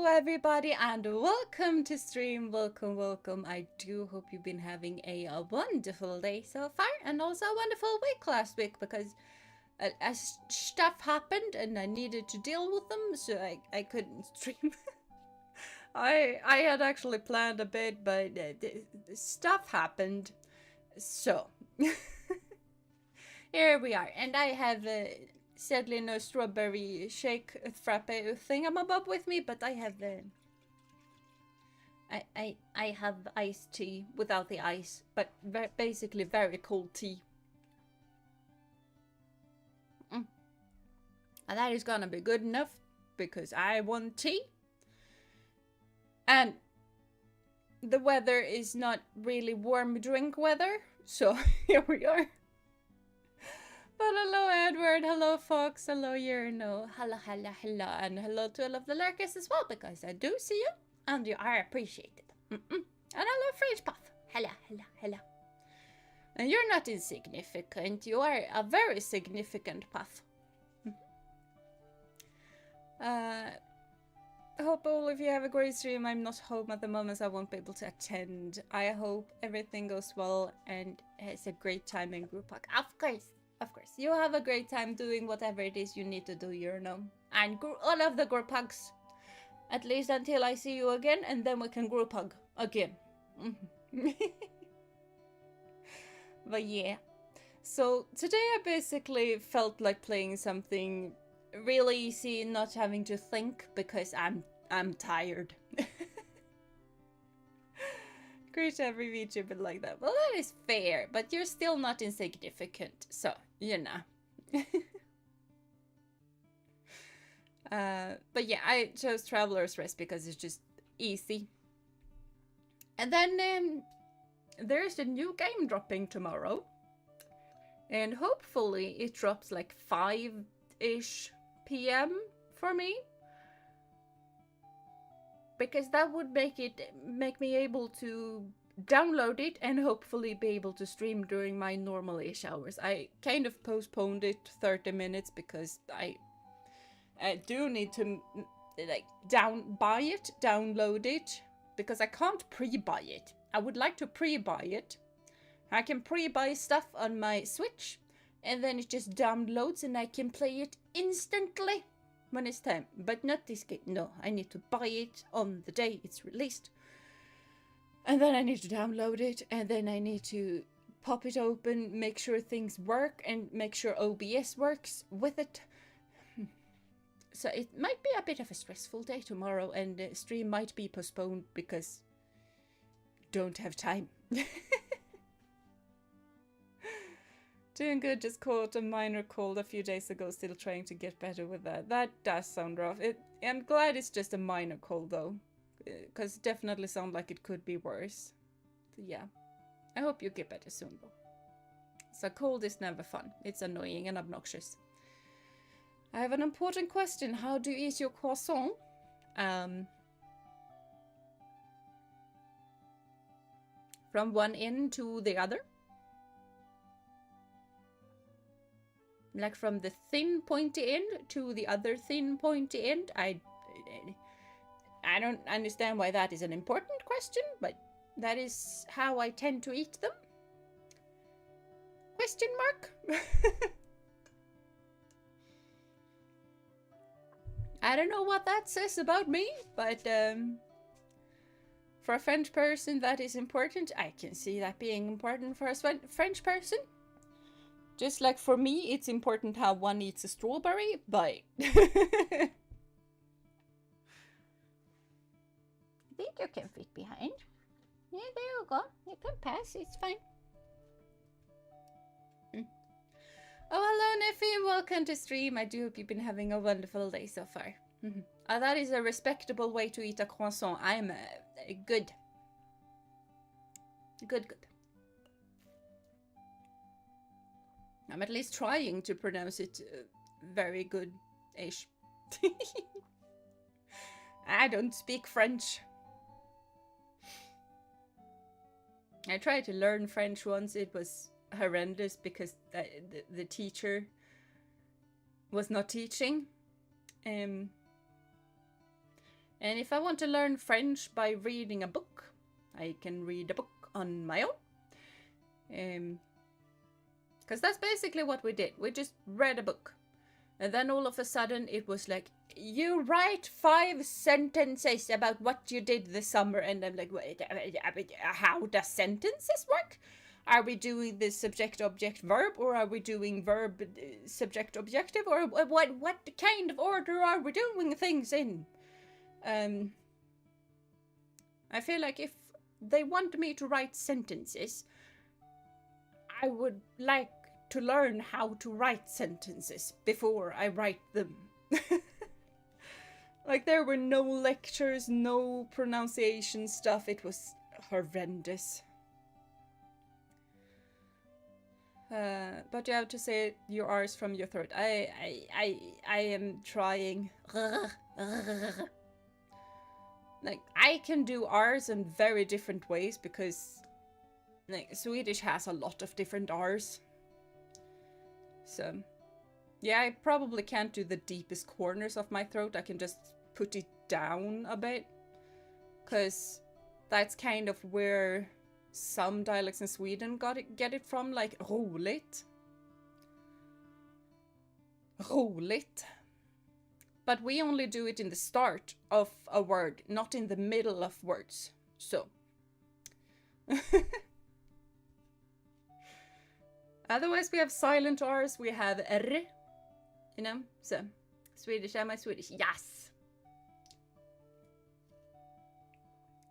everybody, and welcome to stream. Welcome. I do hope you've been having a wonderful day so far, and also a wonderful week last week, because as stuff happened and I needed to deal with them, so I couldn't stream. I had actually planned a bit, but stuff happened, so here we are. And I have sadly no strawberry shake frappe thingamabob with me, but I have I have iced tea without the ice, but basically very cold tea. And that is gonna be good enough because I want tea. And the weather is not really warm drink weather, so here we are. But hello Edward, hello Fox, hello Yerno, hello, and hello to all of the lurkers as well, because I do see you, and you are appreciated. And hello Fridge Puff, hello. And you're not insignificant, you are a very significant Puff. I hope all of you have a great stream. I'm not home at the moment, so I won't be able to attend. I hope everything goes well and it's a great time in group hug. Of course, you have a great time doing whatever it is you need to do, you know. And all of the group hugs. At least until I see you again, and then we can group hug again. But yeah. So today I basically felt like playing something really easy, not having to think, because I'm tired. Great every VTuber like that. Well, that is fair, but you're still not insignificant, so, you know. But yeah, I chose Traveler's Rest because it's just easy. And then there's a new game dropping tomorrow. And hopefully it drops like 5-ish PM for me. Because that would make me able to download it and hopefully be able to stream during my normal-ish hours. I kind of postponed it 30 minutes because I do need to like download it, because I can't pre-buy it. I would like to pre-buy it. I can pre-buy stuff on my Switch and then it just downloads and I can play it instantly when it's time, but not this game. No, I need to buy it on the day it's released. And then I need to download it, and then I need to pop it open, make sure things work, and make sure OBS works with it. So it might be a bit of a stressful day tomorrow, and the stream might be postponed because don't have time. Doing good, just caught a minor cold a few days ago, still trying to get better with that. That does sound rough. I'm glad it's just a minor cold though, because it definitely sounds like it could be worse. So yeah, I hope you get better soon though. So cold is never fun. It's annoying and obnoxious. I have an important question. How do you eat your croissant? From one end to the other? Like from the thin pointy end to the other thin pointy end? I don't understand why that is an important question, but that is how I tend to eat them. Question mark? I don't know what that says about me, but for a French person that is important. I can see that being important for a French person. Just like for me, it's important how one eats a strawberry, but I think you can fit behind. Yeah, there you go. You can pass, it's fine. Oh, hello, Neffy. Welcome to stream. I do hope you've been having a wonderful day so far. That is a respectable way to eat a croissant. I'm good. Good. I'm at least trying to pronounce it very good-ish. I don't speak French. I tried to learn French once. It was horrendous because the teacher was not teaching. And if I want to learn French by reading a book, I can read a book on my own. Because that's basically what we did. We just read a book. And then all of a sudden it was like, you write 5 sentences about what you did this summer. And I'm like, wait, how does sentences work? Are we doing the subject, object, verb? Or are we doing verb, subject, objective? Or what kind of order are we doing things in? I feel like if they want me to write sentences, I would like to learn how to write sentences before I write them. Like, there were no lectures, no pronunciation stuff. It was horrendous. But you have to say your R's from your throat. I am trying. Like, I can do R's in very different ways because, like, Swedish has a lot of different R's. So, yeah, I probably can't do the deepest corners of my throat. I can just put it down a bit. Because that's kind of where some dialects in Sweden get it from, like roligt. Roligt. But we only do it in the start of a word, not in the middle of words. So. Otherwise, we have silent R's, we have R. You know, so. Swedish, am I Swedish? Yes.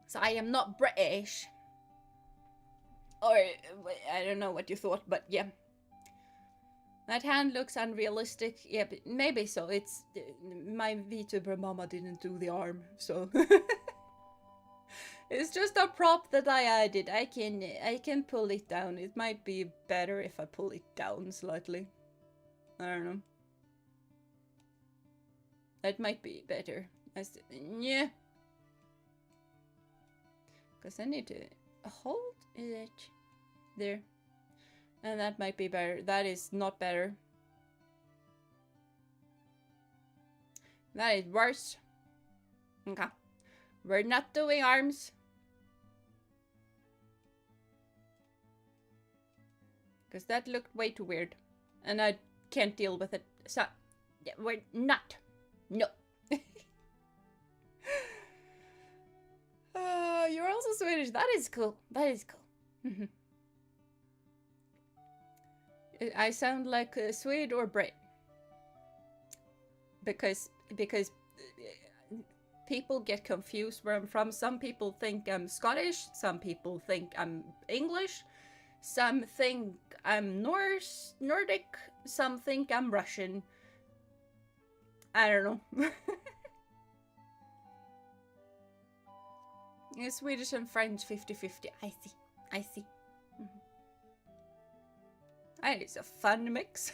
So I am not British. Or, I don't know what you thought, but yeah. That hand looks unrealistic. Yeah, but maybe so. It's my Vtuber mama didn't do the arm, so it's just a prop that I added. I can pull it down. It might be better if I pull it down slightly. I don't know. That might be better. Yeah. Because I need to hold it there. And that might be better. That is not better. That is worse. Okay. We're not doing arms. Because that looked way too weird. And I can't deal with it. So, yeah, we're not. No. You're also Swedish. That is cool. That is cool. I sound like a Swede or Brit. Because people get confused where I'm from. Some people think I'm Scottish. Some people think I'm English. Some think I'm Nordic. Some think I'm Russian. I don't know. Yeah, Swedish and French 50-50. I see. I see. That is a fun mix.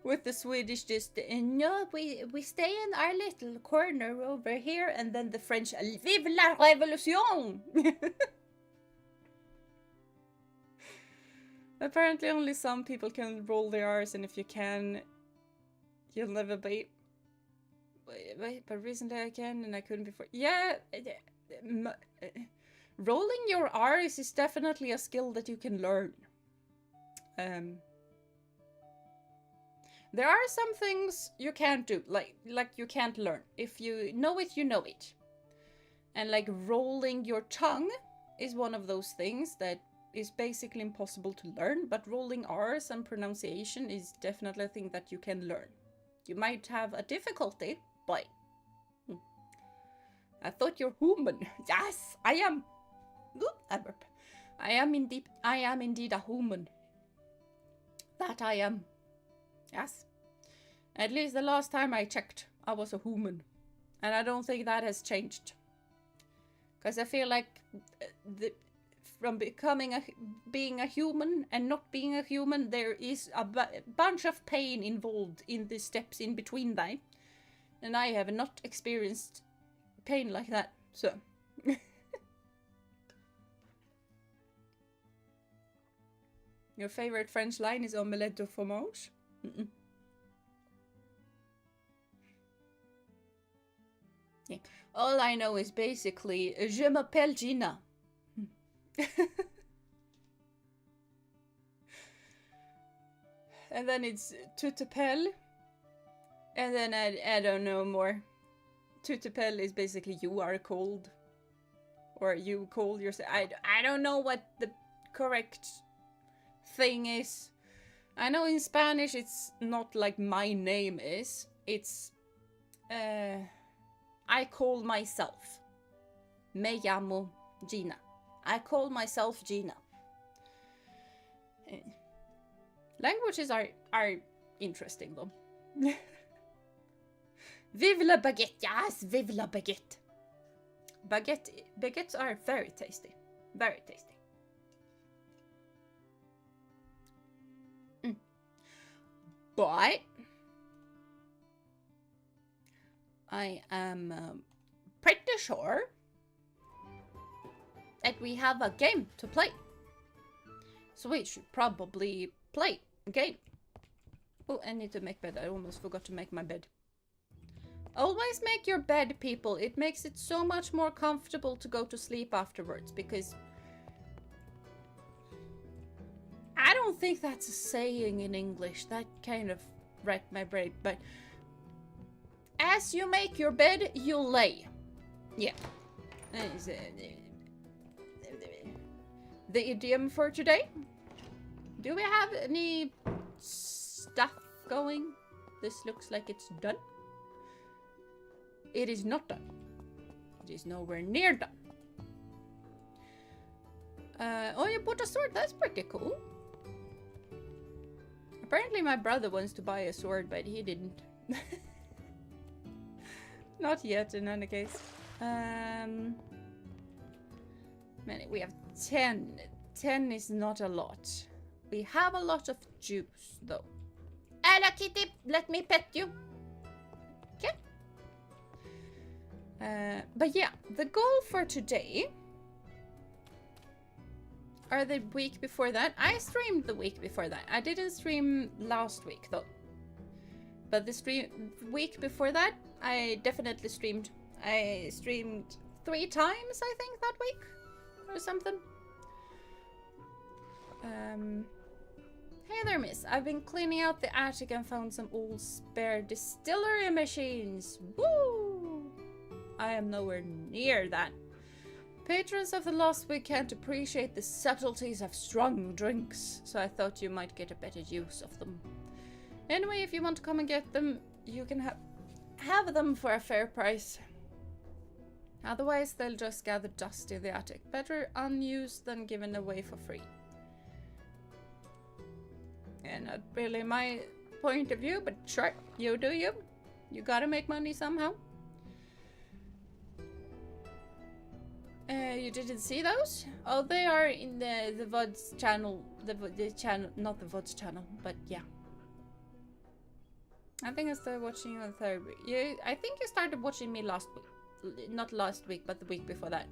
With the Swedish just, no, we stay in our little corner over here, and then the French, vive la révolution! Apparently only some people can roll their R's, and if you can, you'll never be. Wait, but recently I can, and I couldn't before. Yeah, rolling your R's is definitely a skill that you can learn. There are some things you can't do, like you can't learn. If you know it, you know it. And like rolling your tongue is one of those things that is basically impossible to learn, but rolling R's and pronunciation is definitely a thing that you can learn. You might have a difficulty, but I thought you're human. Yes, I am. I am indeed a human. That I am. Yes. At least the last time I checked, I was a human. And I don't think that has changed. Because I feel like from being a human and not being a human, there is a bunch of pain involved in the steps in between them. And I have not experienced pain like that, so. Your favorite French line is omelette de fromage? Yeah. All I know is basically, je m'appelle Gina. And then it's tu t'appelles. And then I don't know more. Tu t'appelles is basically you are cold. Or you call yourself. I don't know what the correct thing is. I know in Spanish it's not like my name is. It's I call myself. Me llamo Gina. I call myself Gina. Languages are interesting though. Vive la baguette! Yes, vive la baguette! Baguettes are very tasty. Very tasty. But I am pretty sure that we have a game to play. So we should probably play a game. Oh, I need to make bed. I almost forgot to make my bed. Always make your bed, people. It makes it so much more comfortable to go to sleep afterwards, because I don't think that's a saying in English. That kind of wrecked my brain, but as you make your bed, you lay. Yeah. The idiom for today. Do we have any stuff going? This looks like it's done. It is not done. It is nowhere near done. Oh, you bought a sword. That's pretty cool. Apparently my brother wants to buy a sword, but he didn't. Not yet, in any case. We have 10. 10 is not a lot. We have a lot of juice, though. Hello, kitty! Let me pet you. Okay. But yeah, the goal for today, or the week before that, I streamed the week before that. I didn't stream last week though. But the week before that, I definitely streamed. I streamed 3 times, I think, that week, or something. Hey there, miss. I've been cleaning out the attic and found some old spare distillery machines. Woo! I am nowhere near that. Patrons of the Lost Week can't appreciate the subtleties of strong drinks, so I thought you might get a better use of them. Anyway, if you want to come and get them, you can have them for a fair price. Otherwise, they'll just gather dust in the attic. Better unused than given away for free. And not really my point of view, but sure, you do you. You gotta make money somehow. You didn't see those? Oh, they are in the VOD's channel. The channel, not the VOD's channel, but yeah. I think I started watching you on the 3rd week. I think you started watching me last week. Not last week, but the week before that.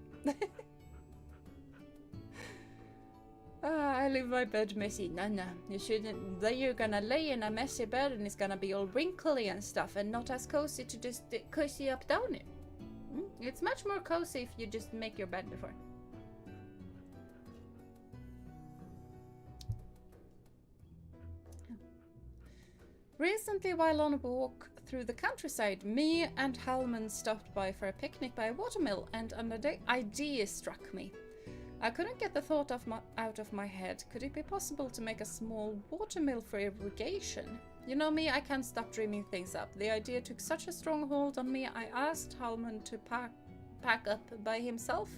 I leave my bed messy. No, you shouldn't. Then you're gonna lay in a messy bed and it's gonna be all wrinkly and stuff, and not as cozy to just cozy up down it. It's much more cozy if you just make your bed before. Recently, while on a walk through the countryside, me and Halman stopped by for a picnic by a watermill, and an idea struck me. I couldn't get the thought out of my head. Could it be possible to make a small watermill for irrigation? You know me, I can't stop dreaming things up. The idea took such a strong hold on me, I asked Halman to pack up by himself,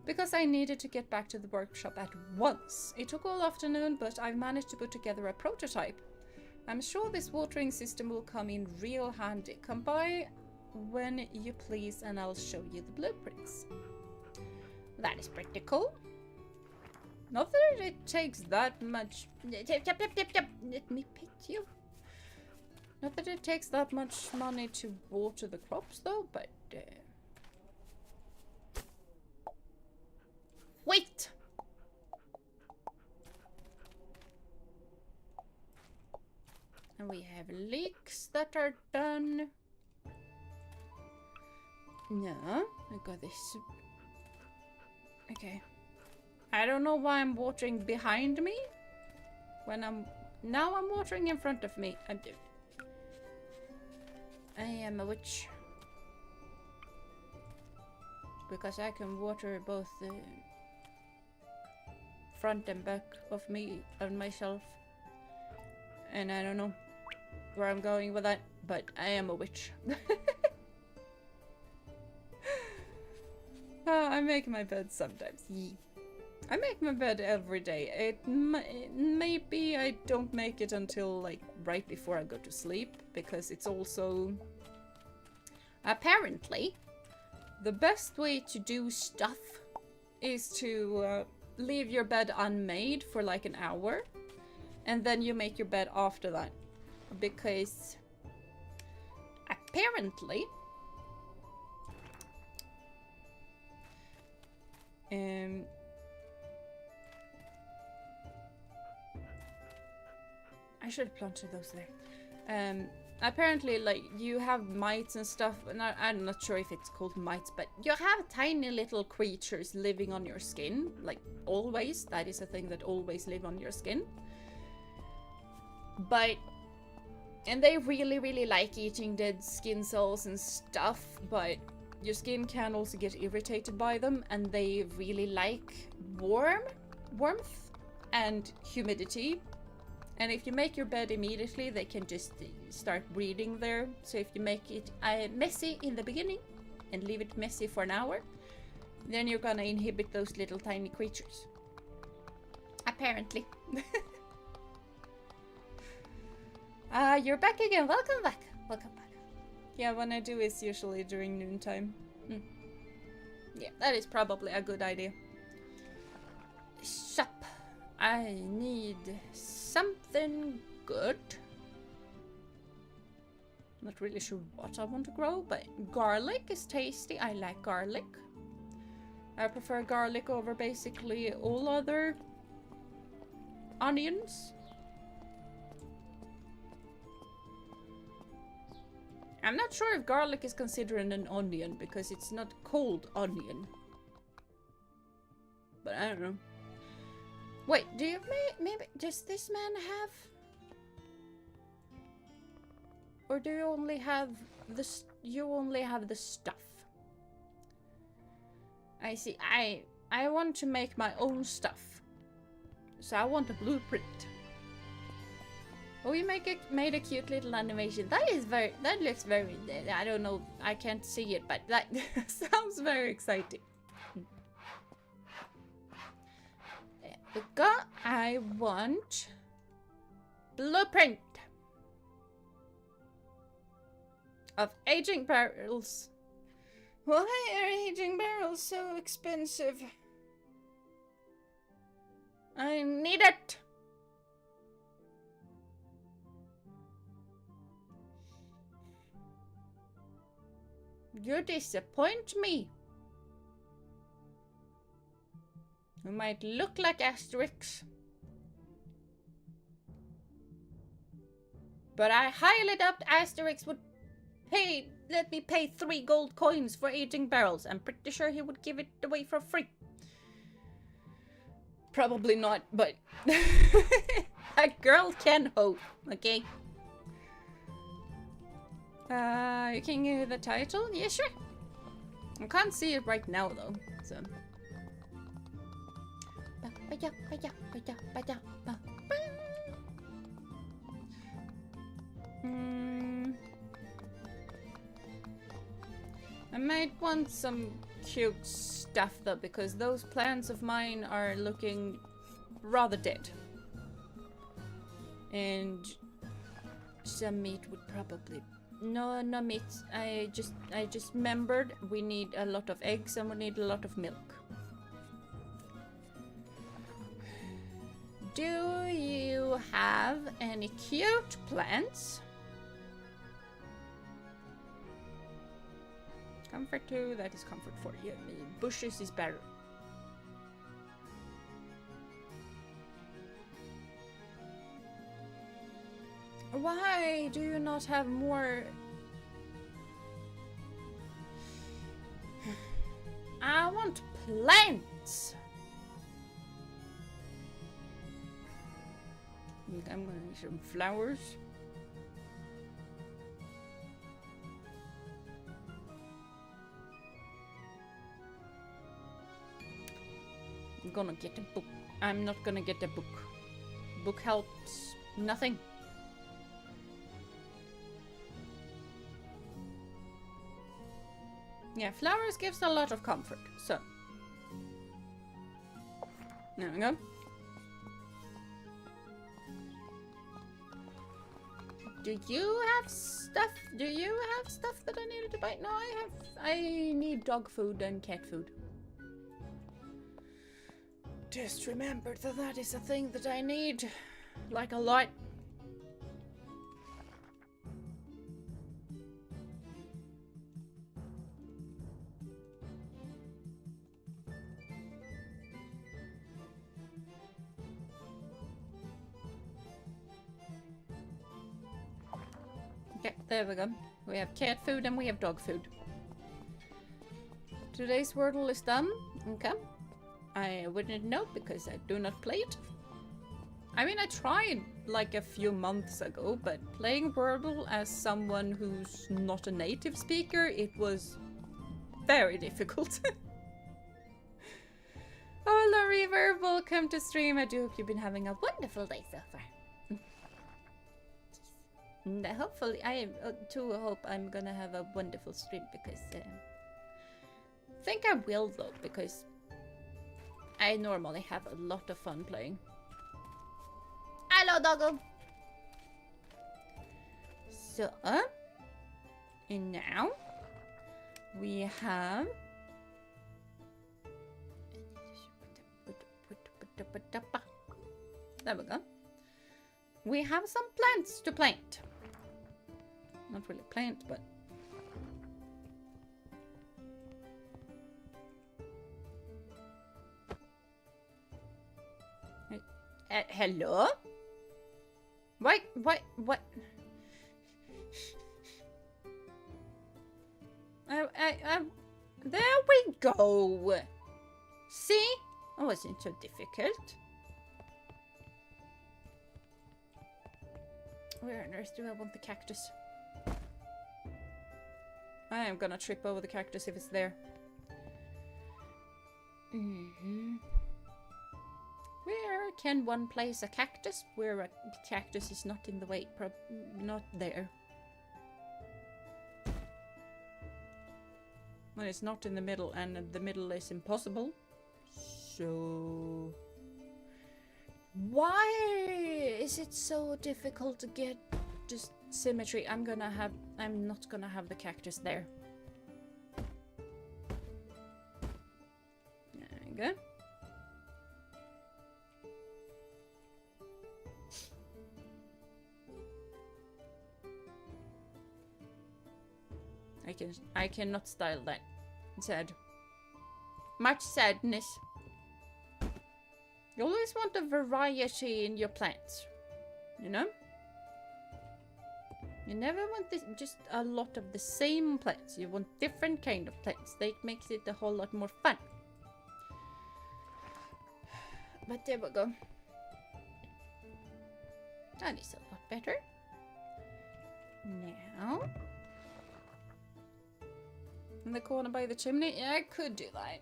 because I needed to get back to the workshop at once. It took all afternoon, but I've managed to put together a prototype. I'm sure this watering system will come in real handy. Come by when you please and I'll show you the blueprints. That is pretty cool. Not that it takes that much... Let me pet you. Not that it takes that much money to water the crops though, but... Wait! And we have leeks that are done. No, I got this. Okay. I don't know why I'm watering behind me. When now I'm watering in front of me. I am a witch. Because I can water both the front and back of me and myself. And I don't know where I'm going with that, but I am a witch. I make my bed sometimes. I make my bed every day. Maybe I don't make it until like right before I go to sleep, because it's also apparently the best way to do stuff is to leave your bed unmade for like an hour, and then you make your bed after that, because apparently I should have planted those there. Apparently, like, you have mites and stuff, and I'm not sure if it's called mites, but you have tiny little creatures living on your skin, like, always. That is a thing that always live on your skin. And they really, really like eating dead skin cells and stuff, but your skin can also get irritated by them, and they really like warmth and humidity. And if you make your bed immediately, they can just start breeding there. So if you make it messy in the beginning and leave it messy for an hour, then you're gonna inhibit those little tiny creatures. Apparently. You're back again. Welcome back. Welcome back. Yeah, when I do is usually during noontime. Yeah, that is probably a good idea. Shop. I need something good. Not really sure what I want to grow, but garlic is tasty. I like garlic. I prefer garlic over basically all other onions. I'm not sure if garlic is considered an onion because it's not called onion. But I don't know. Wait, do you maybe does this man have, or do you only have this? You only have the stuff. I see. I want to make my own stuff, so I want a blueprint. Oh, you made a cute little animation. That looks very. I don't know. I can't see it, but that sounds very exciting. I want blueprint of aging barrels. Why are aging barrels so expensive? I need it. You disappoint me. You might look like Asterix, but I highly doubt Asterix would let me pay 3 gold coins for aging barrels. I'm pretty sure he would give it away for free. Probably not, but a girl can hope, okay? You can give me the title? Yeah, sure. I can't see it right now though, so. I might want some cute stuff though, because those plants of mine are looking rather dead. And some meat would probably... No meat. I just remembered we need a lot of eggs and we need a lot of milk. Do you have any cute plants? Comfort 2, that is comfort 4. Yeah, bushes is better. Why do you not have more? plants. I'm gonna need some flowers. I'm gonna get a book. I'm not gonna get a book. Book helps nothing. Yeah, flowers gives a lot of comfort, so. There we go. Do you have stuff? Do you have stuff that I needed to buy? No, I need dog food and cat food. Just remember that that is a thing that I need. Like a lot. Okay, there we go. We have cat food and we have dog food. Today's Wordle is done. Okay. I wouldn't know because I do not play it. I mean, I tried like a few months ago, but playing Wordle as someone who's not a native speaker, it was very difficult. Oh, hello, Reaver. Welcome to stream. I do hope you've been having a wonderful day so far. And hopefully, I too hope I'm gonna have a wonderful stream because I think I will though, because I normally have a lot of fun playing. Hello, doggo. So, and now we have. There we go. We have some plants to plant. Not really plant, but. Hello? What? There we go. See? It wasn't so difficult. Where on earth do I want the cactus? I am gonna trip over the cactus if it's there. Where can one place a cactus where a cactus is not in the way? Not there. When it's not in the middle, and the middle is impossible. So why is it so difficult to get just symmetry? I'm not gonna have the cactus there. There you go. I cannot style that. Sad. Much sadness. You always want a variety in your plants. You know? You never want this, just a lot of the same plants. You want different kind of plants. That makes it a whole lot more fun. But there we go. That is a lot better. Now. In the corner by the chimney? Yeah, I could do that.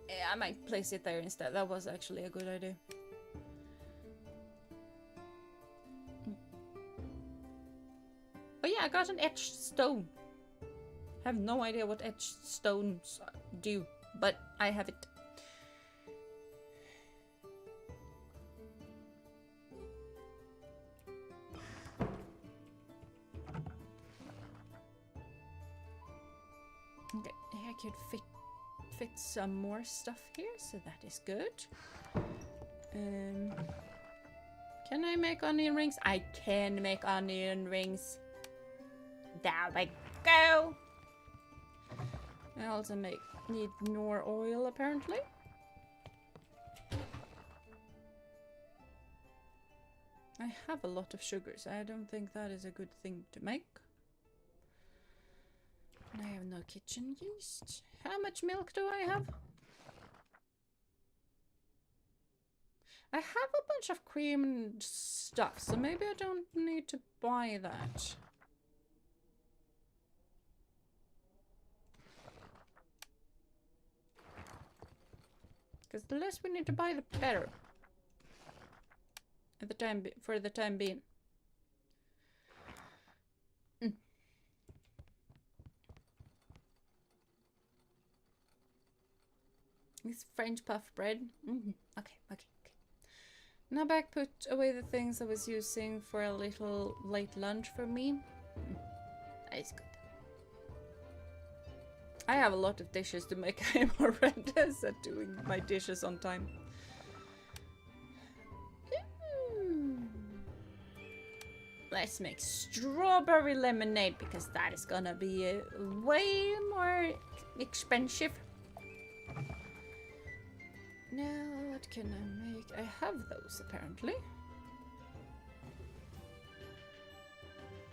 Yeah, I might place it there instead. That was actually a good idea. Oh yeah, I got an etched stone. I have no idea what etched stones do, but I have it. Okay, I could fit some more stuff here, so that is good. Can I make onion rings? I can make onion rings. There we go. I also need more oil apparently. I have a lot of sugars. I don't think that is a good thing to make. And I have no kitchen yeast. How much milk do I have? I have a bunch of cream and stuff, so maybe I don't need to buy that. Because the less we need to buy, the better. At the time, for the time being. This French puff bread. Okay. Now back, put away the things I was using for a little late lunch for me. That is good. I have a lot of dishes to make. I am horrendous at doing my dishes on time. Let's make strawberry lemonade because that is gonna be way more expensive. Now, what can I make? I have those apparently.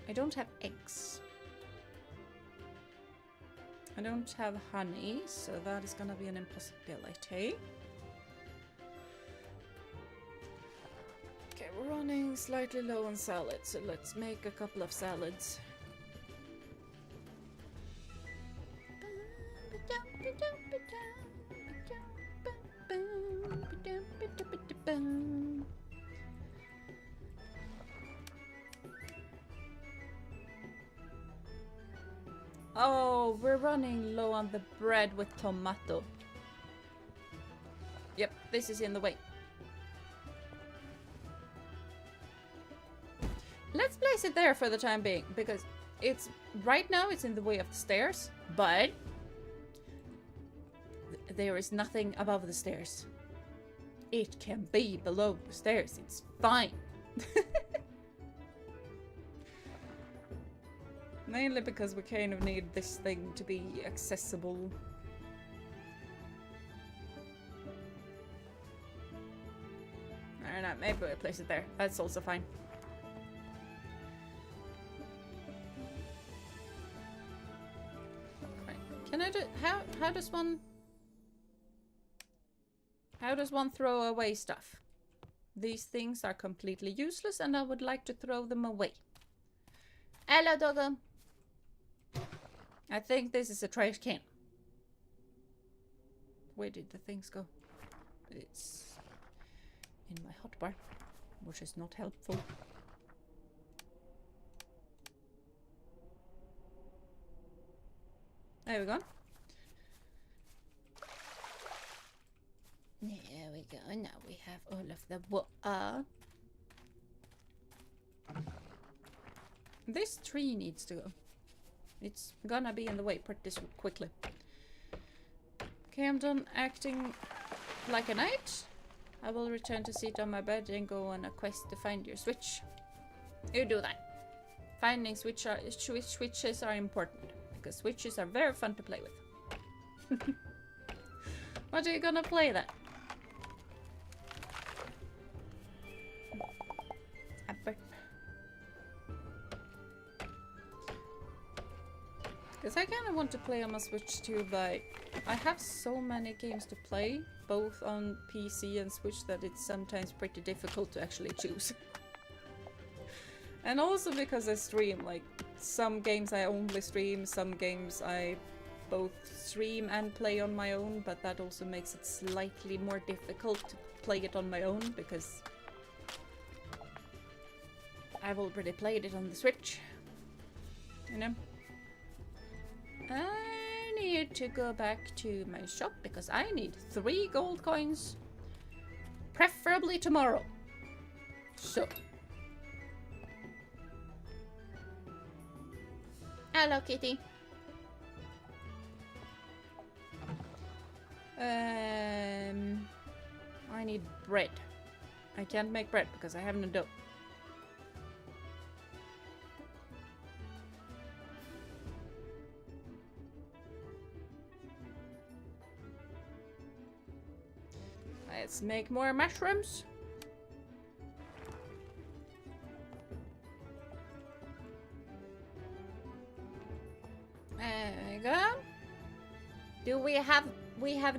I don't have eggs. I don't have honey, so that is gonna be an impossibility. Okay, we're running slightly low on salad, so let's make a couple of salads. Oh, we're running low on the bread with tomato. Yep, this is in the way. Let's place it there for the time being, because it's right now it's in the way of the stairs, but there is nothing above the stairs. It can be below the stairs, it's fine. Mainly because we kind of need this thing to be accessible. I don't know, maybe we'll place it there. That's also fine. Right. Can I do... How does one... How does one throw away stuff? These things are completely useless and I would like to throw them away. Hello, doggo. I think this is a trash can. Where did the things go? It's in my hotbar, which is not helpful. There we go. There we go. Now we have all of the water. This tree needs to go. It's gonna be in the way pretty quickly. Okay, I'm done acting like a knight. I will return to sit on my bed and go on a quest to find your switch. You do that. Finding switches are important, because switches are very fun to play with. What are you gonna play then? Because I kind of want to play on my Switch too, but I have so many games to play, both on PC and Switch, that it's sometimes pretty difficult to actually choose. And also because I stream, like, some games I only stream, some games I both stream and play on my own, but that also makes it slightly more difficult to play it on my own, because I've already played it on the Switch, you know? I need to go back to my shop because I need 3 gold coins, preferably tomorrow. So, hello, kitty. I need bread. I can't make bread because I have no dough. Let's make more mushrooms. There we go. Do we have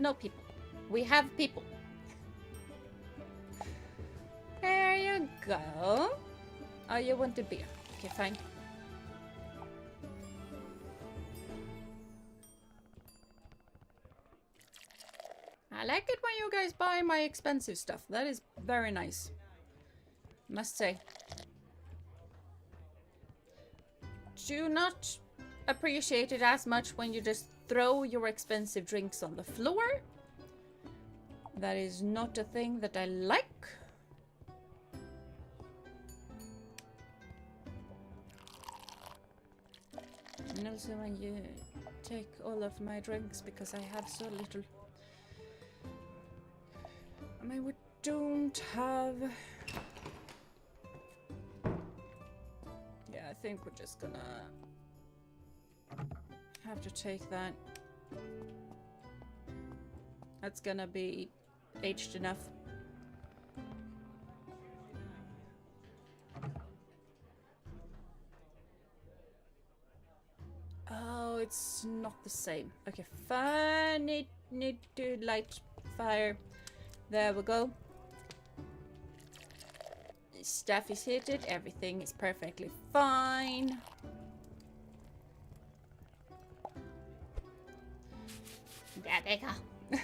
no people? We have people. go. Oh, you want a beer? Okay, fine. I like it when you guys buy my expensive stuff. That is very nice. Must say. Do not appreciate it as much when you just throw your expensive drinks on the floor. That is not a thing that I like. And also when you take all of my drinks because I have so little. I mean, we don't have... Yeah, I think we're just gonna have to take that. That's gonna be aged enough. Oh, it's not the same. Okay, fine. Need to light fire. There we go. Stuff is heated. Everything is perfectly fine. There they go.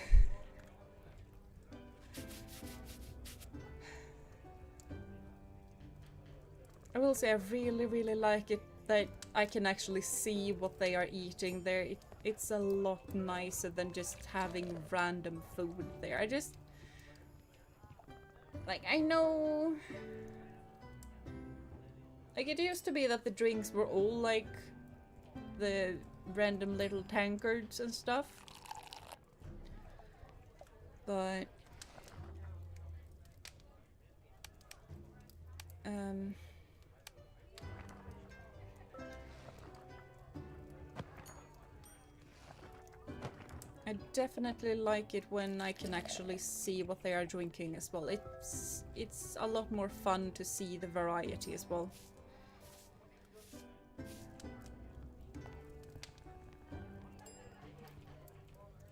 I will say I really like it that I can actually see what they are eating there. It's a lot nicer than just having random food there. I just... Like, I know... Like, it used to be that the drinks were all like the random little tankards and stuff. But... I definitely like it when I can actually see what they are drinking as well. It's a lot more fun to see the variety as well.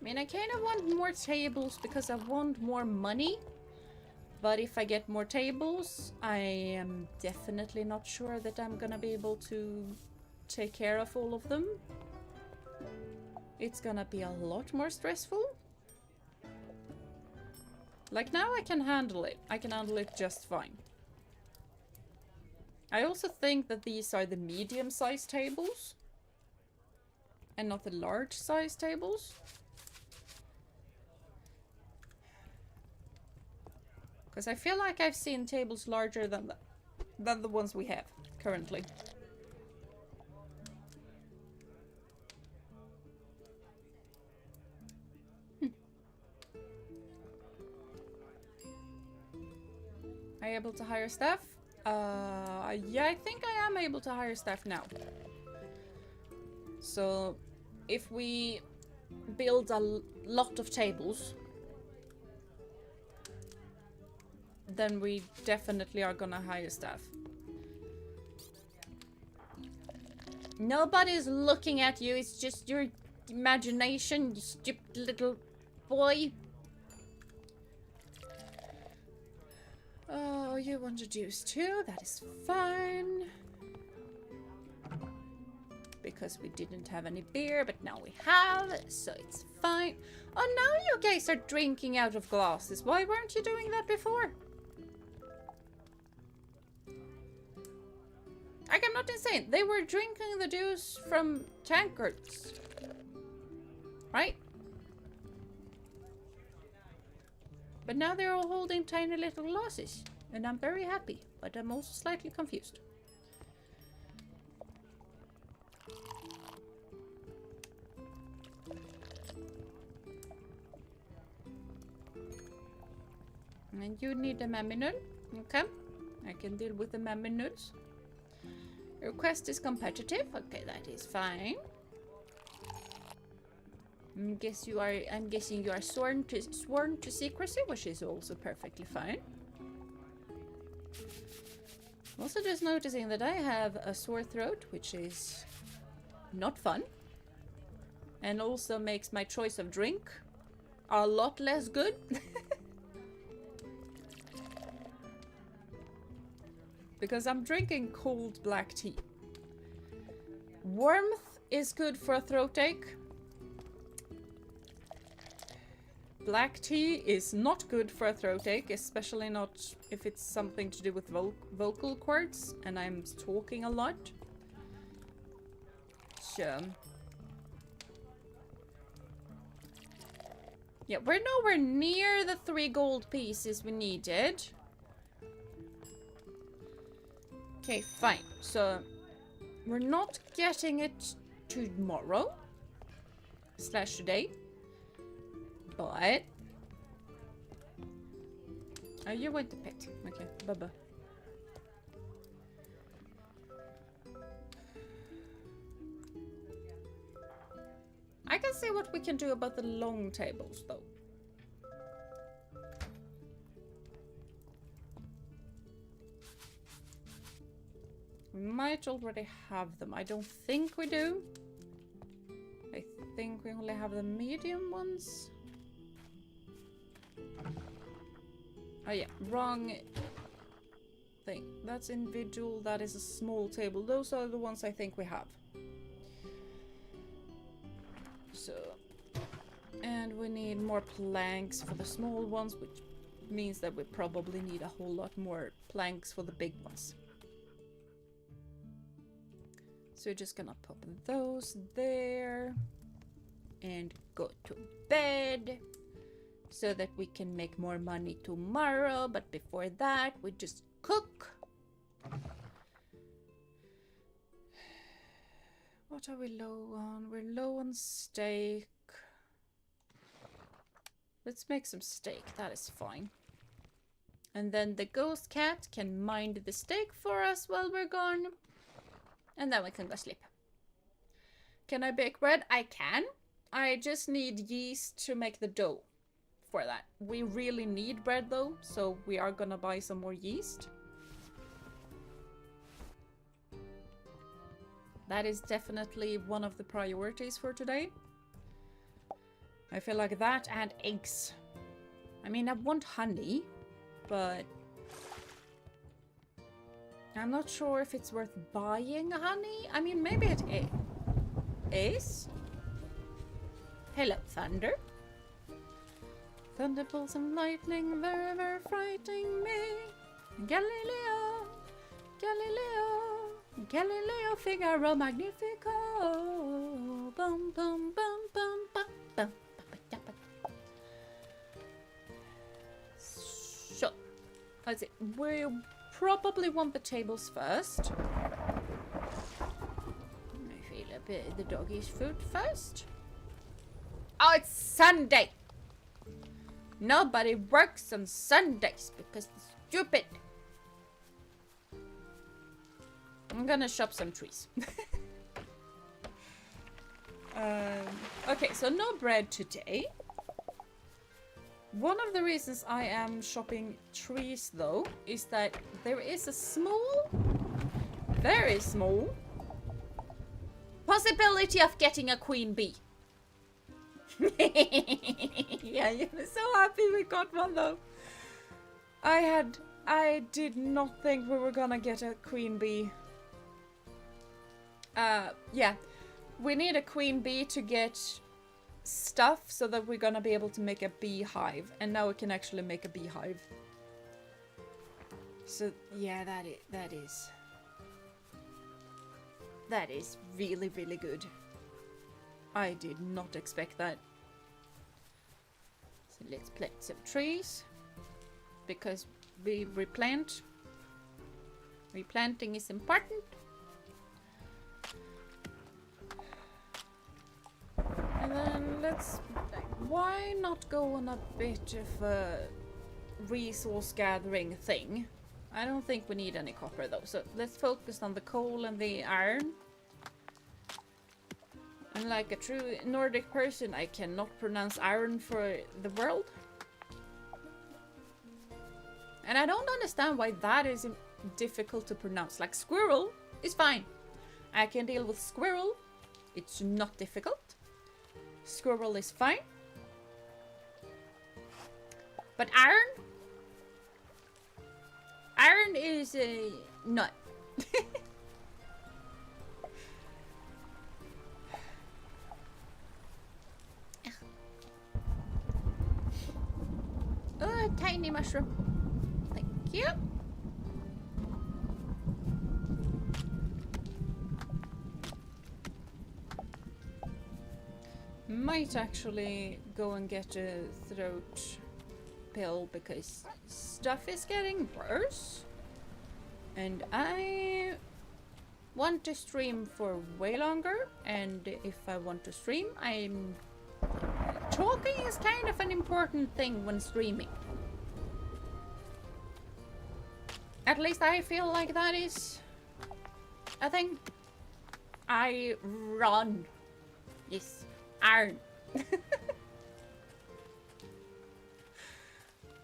I mean, I kind of want more tables because I want more money. But if I get more tables, I am definitely not sure that I'm gonna be able to take care of all of them. It's gonna be a lot more stressful. Like now I can handle it. I can handle it just fine. I also think that these are the medium-sized tables. And not the large-sized tables. Because I feel like I've seen tables larger than the ones we have currently. Are you able to hire staff? Yeah, I think I am able to hire staff now. So, if we build a lot of tables, then we definitely are gonna hire staff. Nobody's looking at you, it's just your imagination, you stupid little boy. Oh, you want a juice too? That is fine. Because we didn't have any beer, but now we have, so it's fine. Oh, now you guys are drinking out of glasses. Why weren't you doing that before? Like, I'm not insane. They were drinking the juice from tankards. Right? But now they're all holding tiny little glasses. And I'm very happy. But I'm also slightly confused. And you need a mammy noodle. Okay. I can deal with the mammy noodles. Your quest is competitive. Okay, that is fine. I'm guessing you are sworn to secrecy, which is also perfectly fine. I'm also just noticing that I have a sore throat, which is not fun. And also makes my choice of drink a lot less good. because I'm drinking cold black tea. Warmth is good for a throat ache. Black tea is not good for a throat ache, especially not if it's something to do with vocal cords and I'm talking a lot. So, yeah, we're nowhere near the 3 gold pieces we needed. Okay, fine. So, we're not getting it tomorrow / today. But... oh, you went to pit. Okay, bye-bye. I can see what we can do about the long tables, though. We might already have them. I don't think we do. I think we only have the medium ones. Oh yeah, wrong thing. That's individual, that is a small table. Those are the ones I think we have. So, and we need more planks for the small ones, which means that we probably need a whole lot more planks for the big ones. So we're just gonna pop those there and go to bed so that we can make more money tomorrow. But before that, we just cook. What are we low on? We're low on steak. Let's make some steak, that is fine. And then the ghost cat can mind the steak for us while we're gone. And then we can go sleep. Can I bake bread? I can. I just need yeast to make the dough for that. We really need bread though, so we are gonna buy some more yeast. That is definitely one of the priorities for today. I feel like that and eggs. I mean, I want honey, but I'm not sure if it's worth buying honey. I mean, maybe it is. Hello, thunder. Thunderbolts and lightning, very, very frightening me. Galileo, Galileo, Galileo, Figaro, Magnifico. Bum, bum, bum, bum, bum, bum. So, let's see. We probably want the tables first. I feel a bit the doggy's food first. Oh, it's Sunday! Nobody works on Sundays because it's stupid. I'm gonna chop some trees. Okay, so no bread today. One of the reasons I am chopping trees though is that there is a small, very small possibility of getting a queen bee. Yeah, you're so happy we got one though. I did not think we were gonna get a queen bee. Yeah, we need a queen bee to get stuff so that we're gonna be able to make a beehive, and now we can actually make a beehive. So yeah, that is really, really good. I did not expect that. So let's plant some trees because we replant. Replanting is important. And then let's... why not go on a bit of a resource gathering thing? I don't think we need any copper though, so let's focus on the coal and the iron. And like a true Nordic person, I cannot pronounce iron for the world. And I don't understand why that is difficult to pronounce. Like squirrel is fine. I can deal with squirrel. It's not difficult. Squirrel is fine. But iron? Iron is None. Oh, a tiny mushroom. Thank you. Might actually go and get a throat pill because stuff is getting worse. And I want to stream for way longer. And if I want to stream, talking is kind of an important thing when streaming. At least I feel like that is a thing. I run. Yes, iron.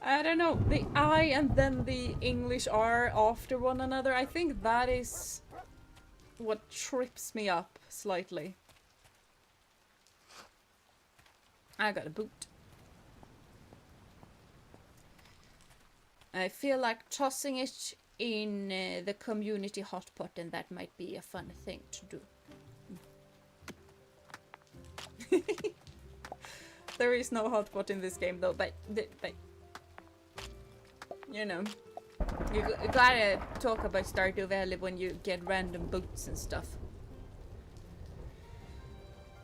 I don't know, the I and then the English R after one another, I think that is what trips me up slightly. I got a boot. I feel like tossing it in the community hotpot, and that might be a fun thing to do. There is no hotpot in this game though, but you know, you gotta talk about Stardew Valley when you get random boots and stuff.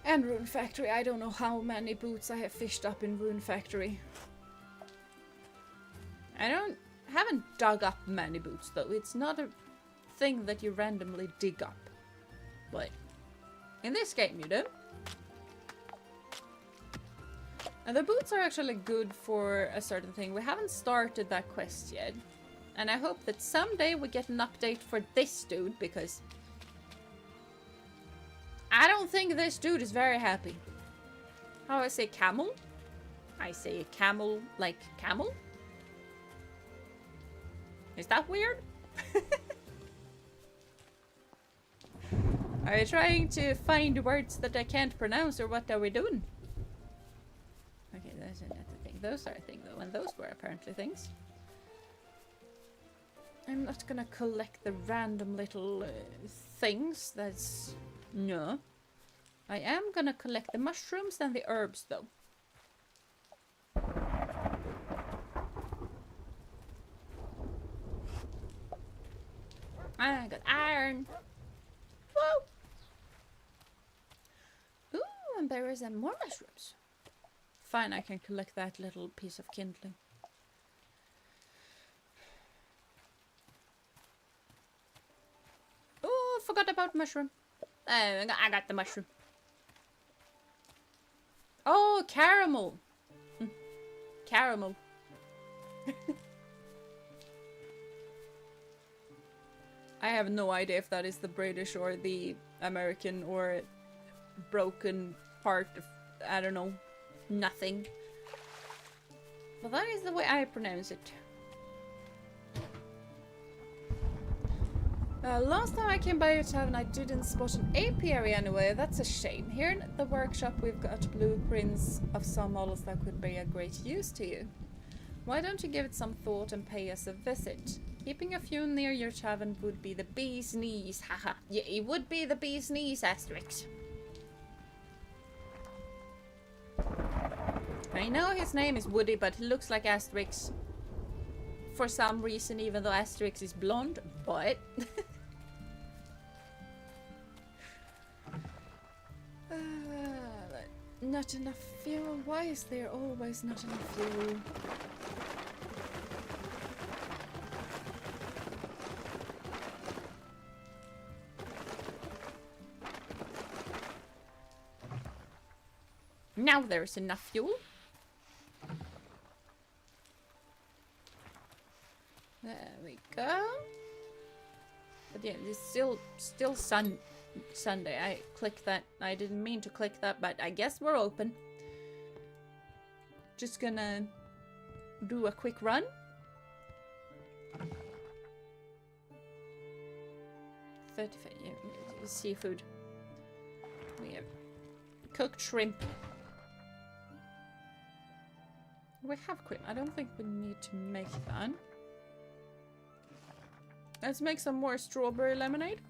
And Rune Factory, I don't know how many boots I have fished up in Rune Factory. I haven't dug up many boots though. It's not a thing that you randomly dig up. But in this game you do. And the boots are actually good for a certain thing. We haven't started that quest yet. And I hope that someday we get an update for this dude, because I don't think this dude is very happy. How I say camel? I say camel like camel? Is that weird? Are you trying to find words that I can't pronounce, or what are we doing? Okay, that's another thing. Those are a thing though, and those were apparently things. I'm not gonna collect the random little things. That's... no. I am gonna collect the mushrooms and the herbs though. I got iron. Whoa! Ooh, and there is more mushrooms. Fine, I can collect that little piece of kindling. Oh, forgot about mushroom. I got the mushroom. Oh, caramel. Caramel. I have no idea if that is the British or the American or broken part of, I don't know, nothing. But that is the way I pronounce it. Last time I came by your tavern, I didn't spot an apiary anyway. That's a shame. Here in the workshop, we've got blueprints of some models that could be a great use to you. Why don't you give it some thought and pay us a visit? Keeping a few near your tavern would be the bee's knees. Haha. Yeah, it would be the bee's knees, Asterix. I know his name is Woody, but he looks like Asterix for some reason, even though Asterix is blonde, but... not enough fuel? Why is there always not enough fuel? Now there's enough fuel. There we go. But yeah, it's still Sunday. I clicked that. I didn't mean to click that, but I guess we're open. Just gonna do a quick run. Seafood. We have cooked shrimp. We have cream. I don't think we need to make that. Let's make some more strawberry lemonade.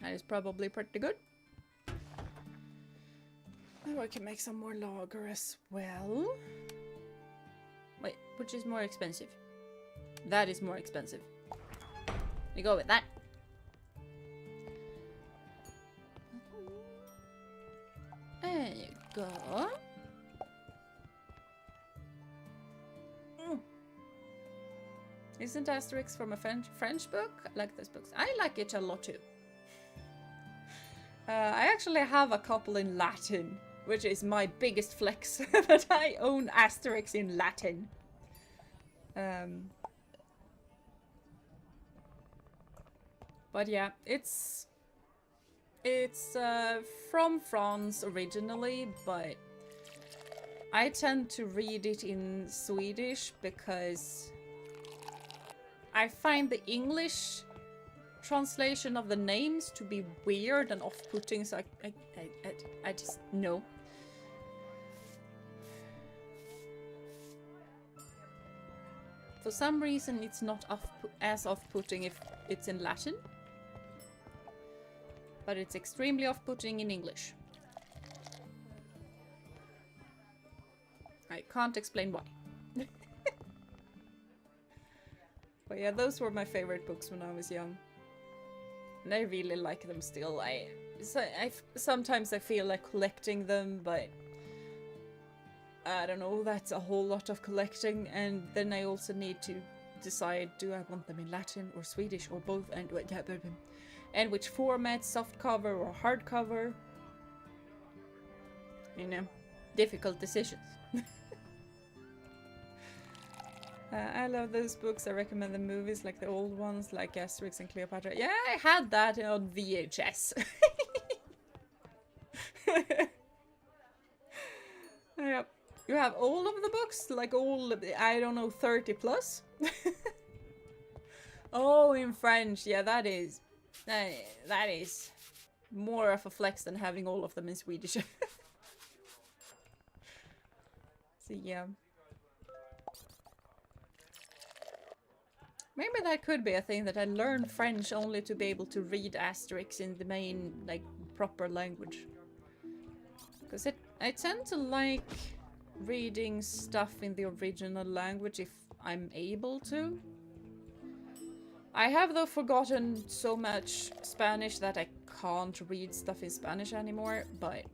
That is probably pretty good. Now I can make some more lager as well. Wait, which is more expensive? That is more expensive. We go with that. There you go. Isn't Asterix from a French book? I like those books. I like it a lot too. I actually have a couple in Latin, which is my biggest flex, that I own Asterix in Latin. But yeah, it's from France originally, but I tend to read it in Swedish because I find the English translation of the names to be weird and off-putting, so I just no. For some reason, it's not as off-putting if it's in Latin, but it's extremely off-putting in English. I can't explain why. But yeah, those were my favorite books when I was young. And I really like them still. Sometimes I feel like collecting them, but I don't know, that's a whole lot of collecting. And then I also need to decide, do I want them in Latin or Swedish or both? And which format, softcover or hardcover? You know, difficult decisions. I love those books. I recommend the movies, like the old ones, like Asterix and Cleopatra. Yeah, I had that on VHS. Yep. You have all of the books? Like all, I don't know, 30 plus? Oh, in French. Yeah, that is more of a flex than having all of them in Swedish. So yeah. Maybe that could be a thing, that I learn French only to be able to read Asterix in the main, like, proper language. Because I tend to like reading stuff in the original language if I'm able to. I have, though, forgotten so much Spanish that I can't read stuff in Spanish anymore, but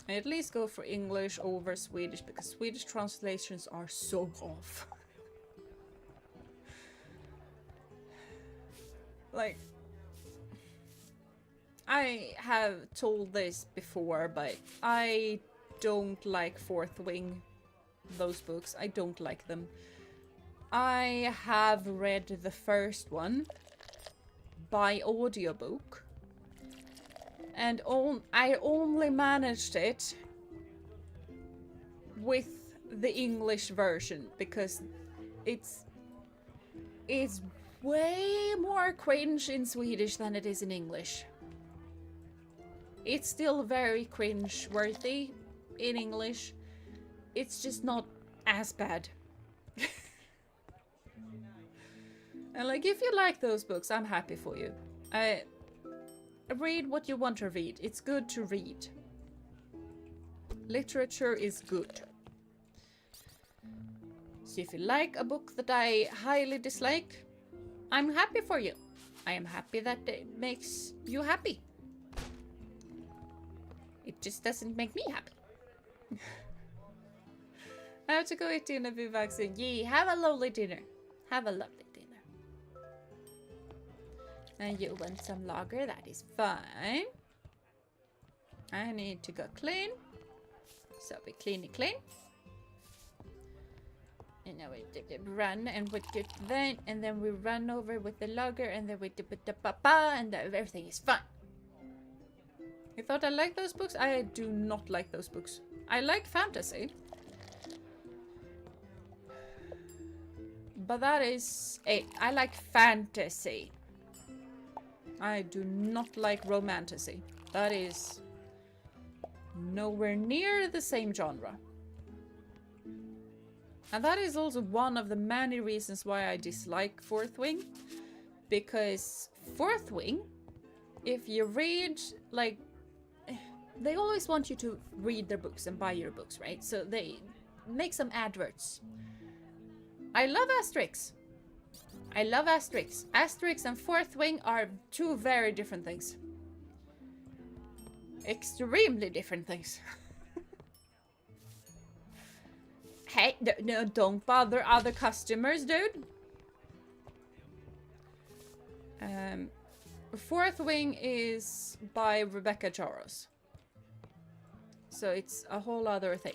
I at least go for English over Swedish, because Swedish translations are so off. Like, I have told this before, but I don't like Fourth Wing, those books. I don't like them. I have read the first one by audiobook. And I only managed it with the English version, because it's way more cringe in Swedish than it is in English. It's still very cringe-worthy in English. It's just not as bad. And like, if you like those books, I'm happy for you. Read what you want to read. It's good to read. Literature is good. So if you like a book that I highly dislike, I'm happy for you. I am happy that it makes you happy. It just doesn't make me happy. I have to go eat dinner with vaccine. Yee, have a lovely dinner. Have a lovely dinner. And you want some lager, that is fine. I need to go clean. So we clean. And now we run and we get that, and then we run over with the lager, and then we do the papa, and everything is fine. You thought I liked those books? I do not like those books. I like fantasy. But that is it. I like fantasy. I do not like romantasy. That is nowhere near the same genre. And that is also one of the many reasons why I dislike Fourth Wing. Because Fourth Wing, if you read, like, they always want you to read their books and buy your books, right? So they make some adverts. I love Asterix. I love Asterix. Asterix and Fourth Wing are two very different things. Extremely different things. Hey, no, don't bother other customers, dude. Fourth Wing is by Rebecca Charles. So it's a whole other thing.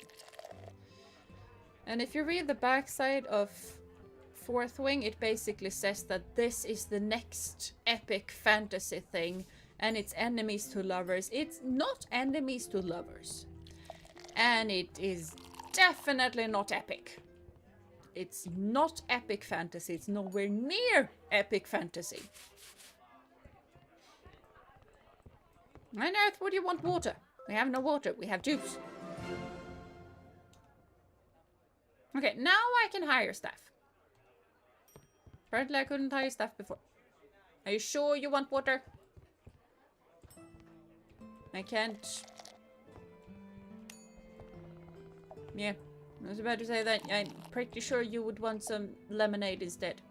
And if you read the backside of Fourth Wing, it basically says that this is the next epic fantasy thing, and it's enemies to lovers. It's not enemies to lovers. And it is definitely not epic. It's not epic fantasy. It's nowhere near epic fantasy. Why on earth would you want water? We have no water. We have juice. Okay, now I can hire staff. Apparently I couldn't hire staff before. Are you sure you want water? I can't. Yeah, I was about to say that. I'm pretty sure you would want some lemonade instead.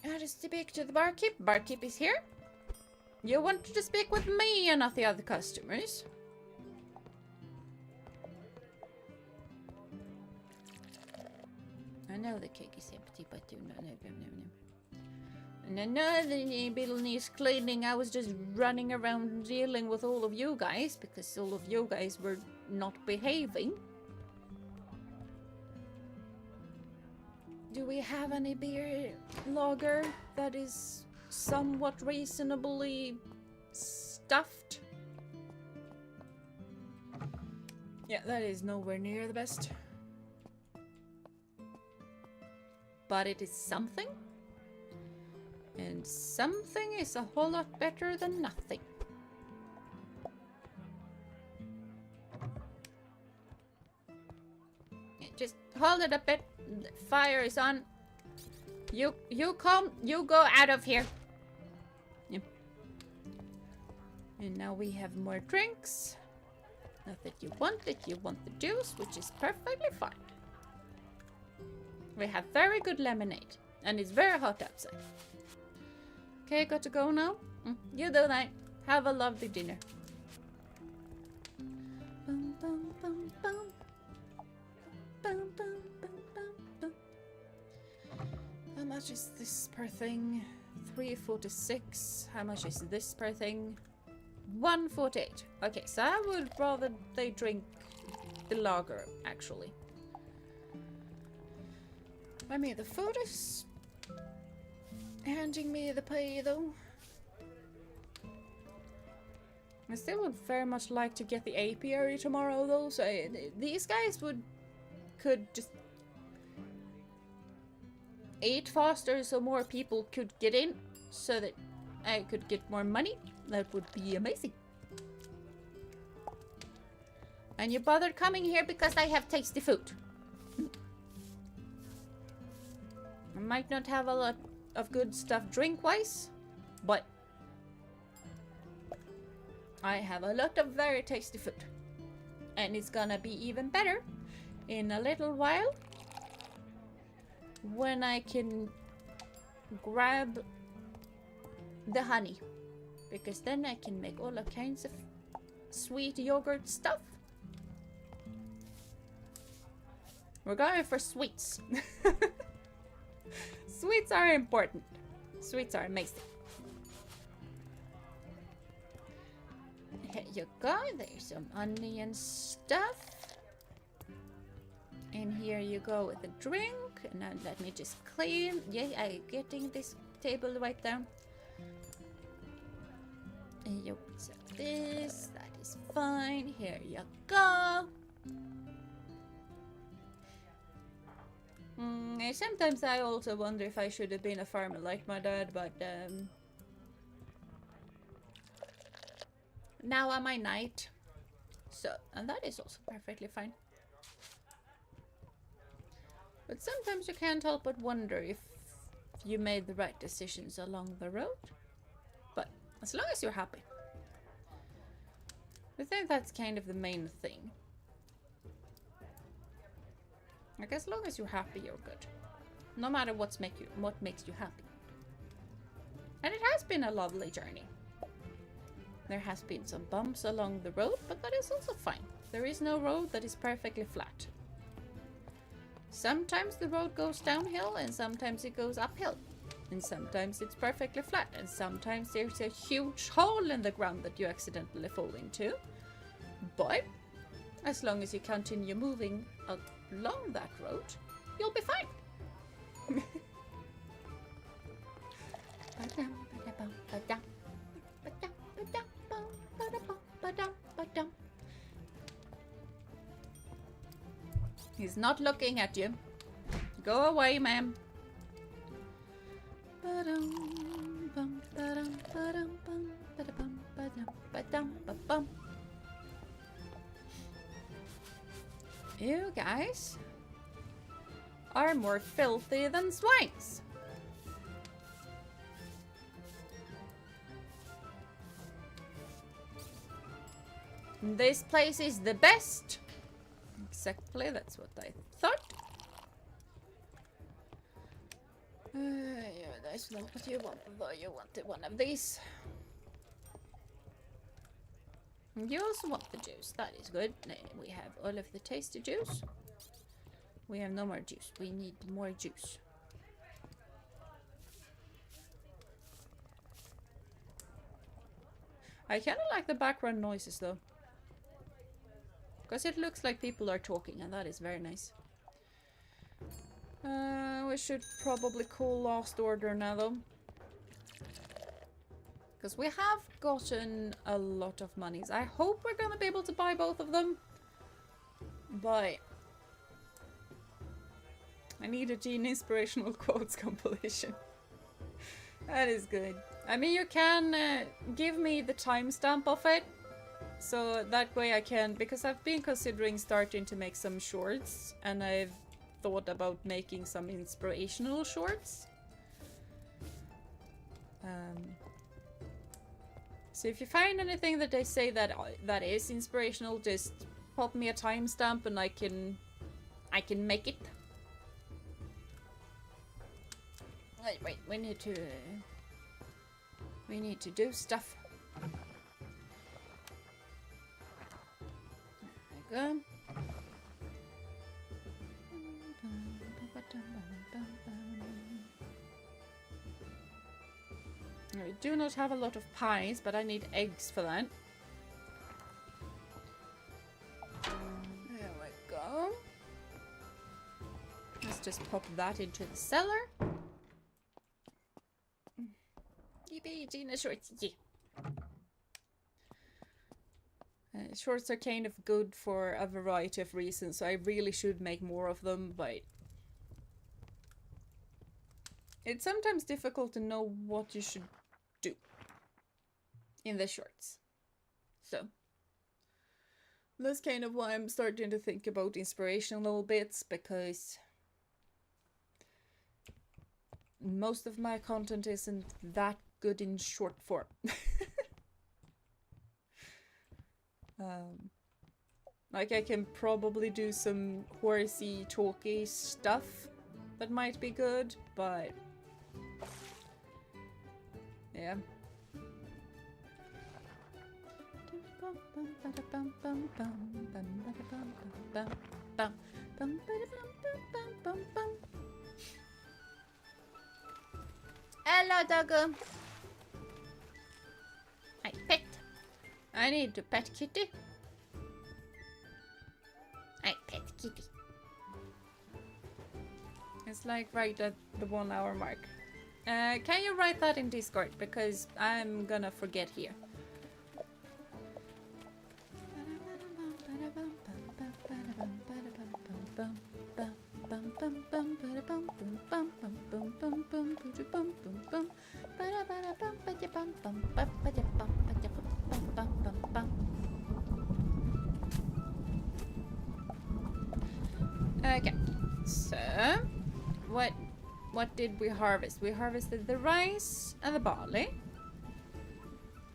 How to speak to the barkeep? Barkeep is here. You wanted to speak with me and not the other customers. I know the cake is empty, but do not. No. And I know the bill needs cleaning. I was just running around dealing with all of you guys because all of you guys were not behaving. Do we have any beer lager that is somewhat reasonably stuffed? Yeah, that is nowhere near the best. But it is something. And something is a whole lot better than nothing. Yeah, just hold it a bit. The fire is on. You go out of here. Yep. And now we have more drinks. Not that you want it, you want the juice, which is perfectly fine. We have very good lemonade, and it's very hot outside. Okay, got to go now? You do that. Have a lovely dinner. Bum, bum, bum, bum. Bum, bum, bum, bum, bum. How much is this per thing? 346. How much is this per thing? 148. Okay, so I would rather they drink the lager, actually. I mean, the food is handing me the pay, though. I still would very much like to get the apiary tomorrow, though. So these guys could just eat faster, so more people could get in, so that I could get more money. That would be amazing. And you bothered coming here because I have tasty food. I might not have a lot of good stuff drink-wise, but I have a lot of very tasty food. And it's gonna be even better in a little while when I can grab the honey. Because then I can make all kinds of sweet yogurt stuff. We're going for sweets. Sweets are important. Sweets are amazing. Here you go. There's some onion stuff. And here you go with the drink. And now let me just clean. Yeah, I'm getting this table wiped down. And you set this. That is fine. Here you go. Sometimes I also wonder if I should have been a farmer like my dad, but now I'm a knight. So, and that is also perfectly fine. But sometimes you can't help but wonder if you made the right decisions along the road. But as long as you're happy. I think that's kind of the main thing. Like, as long as you're happy, you're good. No matter what makes you happy. And it has been a lovely journey. There has been some bumps along the road, but that is also fine. There is no road that is perfectly flat. Sometimes the road goes downhill and sometimes it goes uphill. And sometimes it's perfectly flat and sometimes there's a huge hole in the ground that you accidentally fall into. But as long as you continue moving along that road, you'll be fine. He's not looking at you. Go away, ma'am. You guys are more filthy than swines. This place is the best. Exactly, that's what I thought. Yeah, that's not what you want, though. You wanted one of these. You also want the juice. That is good. We have all of the tasty juice. We have no more juice. We need more juice. I kind of like the background noises, though. Because it looks like people are talking, and that is very nice. We should probably call last order now, though. Because we have gotten a lot of monies. I hope we're gonna be able to buy both of them. But I need a Gene inspirational quotes compilation. That is good. I mean, you can give me the timestamp of it. So that way I can, because I've been considering starting to make some shorts, and I've thought about making some inspirational shorts. So if you find anything that they say that is inspirational, just pop me a timestamp and I can make it. Wait, we need to do stuff. There we go. We do not have a lot of pies, but I need eggs for that. There we go. Let's just pop that into the cellar. Yippee, Gina shorts. Yeah. Shorts are kind of good for a variety of reasons, so I really should make more of them, but it's sometimes difficult to know what you should do in the shorts. So that's kind of why I'm starting to think about inspirational bits, because most of my content isn't that good in short form. Like, I can probably do some horsey, talky stuff that might be good, but yeah. Hello, doggo. Hi, pet. I need to pet kitty. I pet kitty. It's like right at the 1 hour mark. Can you write that in Discord? Because I'm gonna forget here. Okay, so what did we harvest? We harvested the rice and the barley.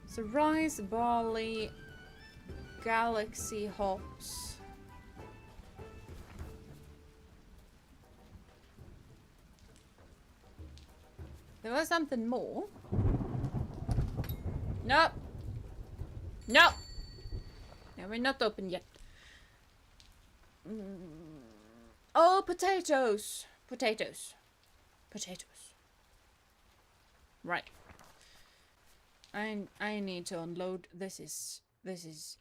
So rice, barley, galaxy hops. There was something more. No. No. No, we're not open yet. Oh, potatoes. Potatoes. Potatoes. Right. I need to unload. This is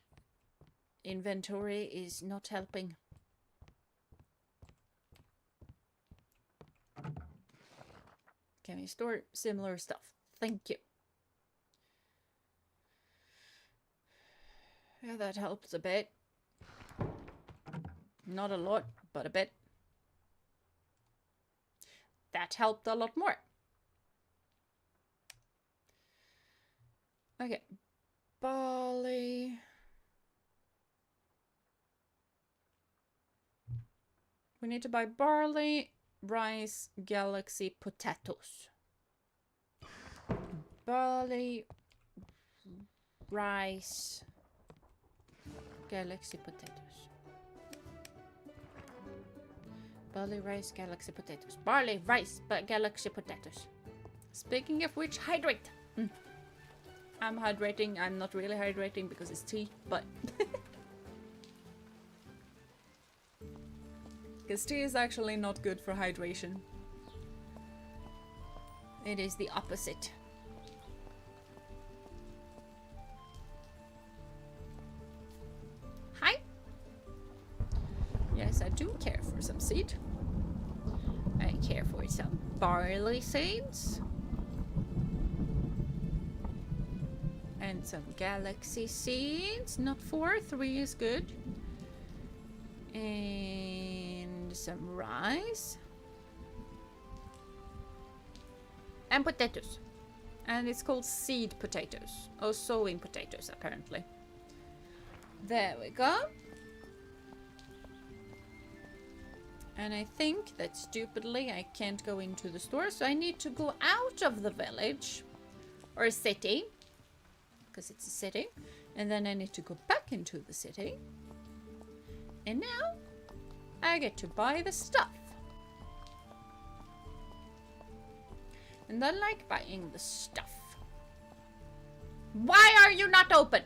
inventory is not helping. Can we store similar stuff? Thank you. Yeah, that helps a bit. Not a lot, but a bit. That helped a lot more. Okay. Barley. We need to buy barley, rice, galaxy, potatoes. Barley, rice, galaxy, potatoes. Barley, rice, galaxy, potatoes. Barley, rice, but galaxy, potatoes. Speaking of which, hydrate. I'm hydrating. I'm not really hydrating because it's tea, but because tea is actually not good for hydration. It is the opposite. Hi. Yes, I do care for some seed. I care for some barley seeds. And some galaxy seeds. Not 4, 3 is good. And some rice. And potatoes. And it's called seed potatoes. Or sowing potatoes, apparently. There we go. And I think that stupidly I can't go into the store, so I need to go out of the village. Or city. Because it's a city. And then I need to go back into the city. And now I get to buy the stuff. And I like buying the stuff. Why are you not open?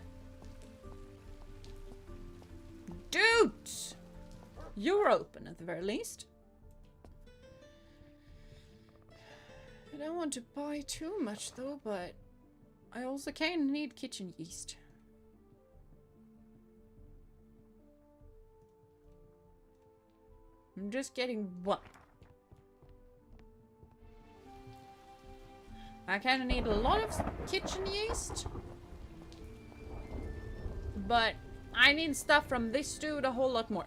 Dudes! You're open at the very least. I don't want to buy too much though, but I also kind of need kitchen yeast. I'm just getting one. I kind of need a lot of kitchen yeast. But I need stuff from this dude a whole lot more.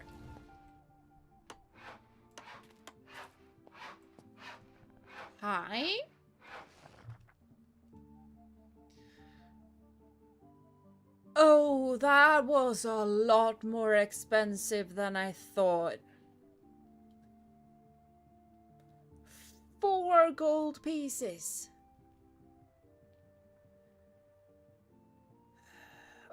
Hi. Oh, that was a lot more expensive than I thought. 4 gold pieces.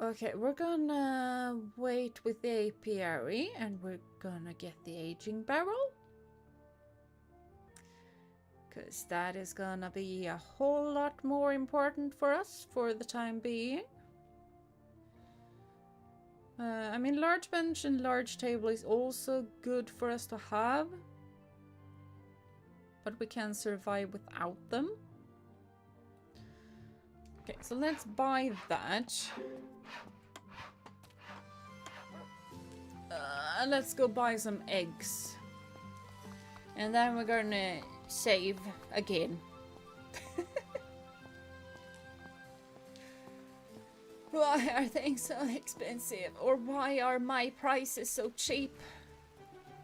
Okay, we're gonna wait with the apiary and we're gonna get the aging barrel. Because that is gonna be a whole lot more important for us for the time being. I mean, large bench and large table is also good for us to have. But we can survive without them. Okay, so let's buy that. Let's go buy some eggs. And then we're gonna save again. Why are things so expensive? Or why are my prices so cheap?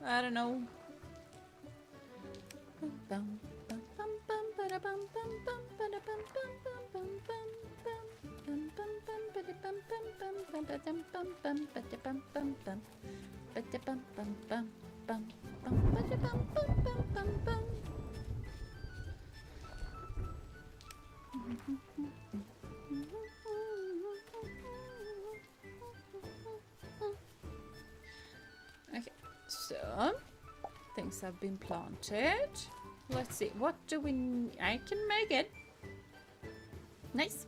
I don't know. So, things have been planted. Let's see, what do we need? I can make it. Nice.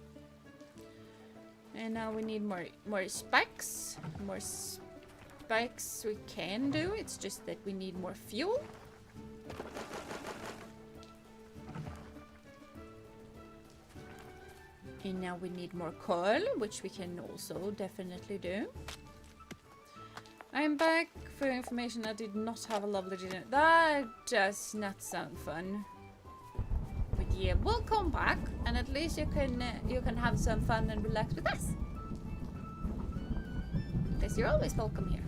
And now we need more spikes. More spikes we can do. It's just that we need more fuel. And now we need more coal, which we can also definitely do. I'm back. For your information, I did not have a lovely dinner. That does not sound fun. But yeah, we'll come back, and at least you can have some fun and relax with us. Because you're always welcome here.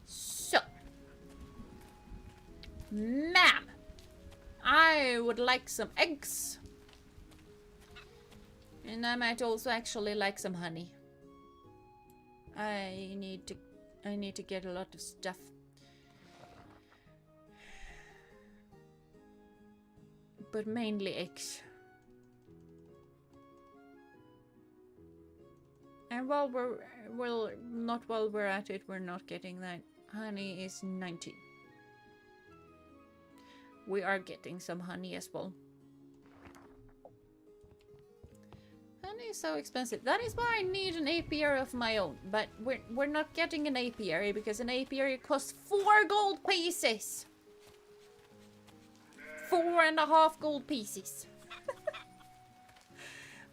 So, ma'am, I would like some eggs. And I might also actually like some honey. I need to get a lot of stuff. But mainly eggs. And while we're at it, we're not getting that. Honey is 19. We are getting some honey as well. Honey is so expensive. That is why I need an apiary of my own. But we're not getting an apiary because an apiary costs 4 gold pieces. 4.5 gold pieces.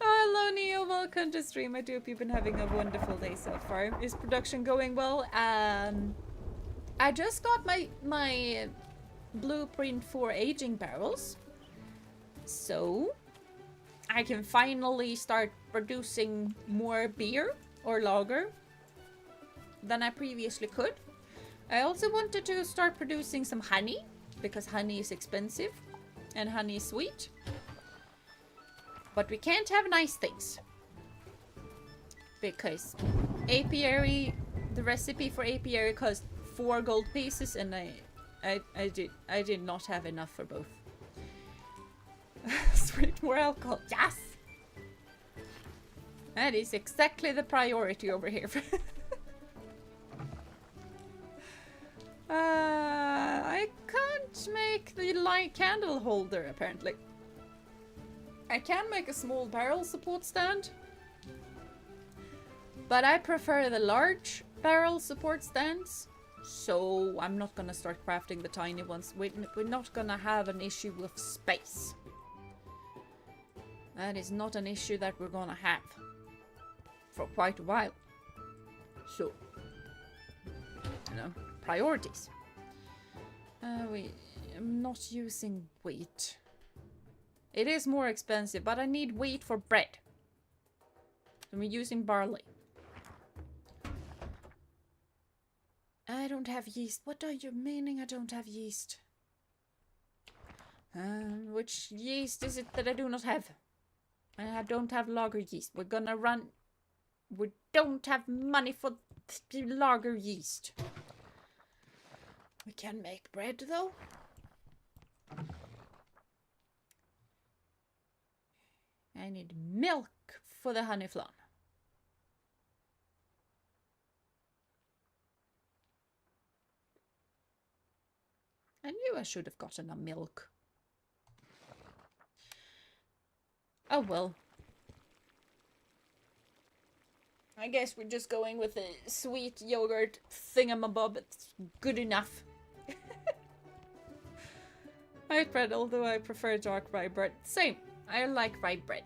Oh, hello Neo, welcome to stream. I do hope you've been having a wonderful day so far. Is production going well? I just got my blueprint for aging barrels, so I can finally start producing more beer or lager than I previously could. I also wanted to start producing some honey because honey is expensive and honey is sweet. But we can't have nice things because apiary, the recipe for apiary cost 4 gold pieces, and I did not have enough for both. Sweet, more alcohol, yes. That is exactly the priority over here. I can't make the light candle holder apparently. I can make a small barrel support stand, but I prefer the large barrel support stands, so I'm not gonna start crafting the tiny ones. We're not gonna have an issue with space. That is not an issue that we're gonna have for quite a while. So, you know, priorities. I'm not using wheat. It is more expensive, but I need wheat for bread. So we're using barley. I don't have yeast. What are you meaning I don't have yeast? Which yeast is it that I do not have? I don't have lager yeast. We're gonna run... We don't have money for lager yeast. We can make bread though. I need milk for the honey flan. I knew I should have gotten a milk. Oh well. I guess we're just going with a sweet yogurt thingamabob. It's good enough. White bread, although I prefer dark rye bread. Same. I like rye bread.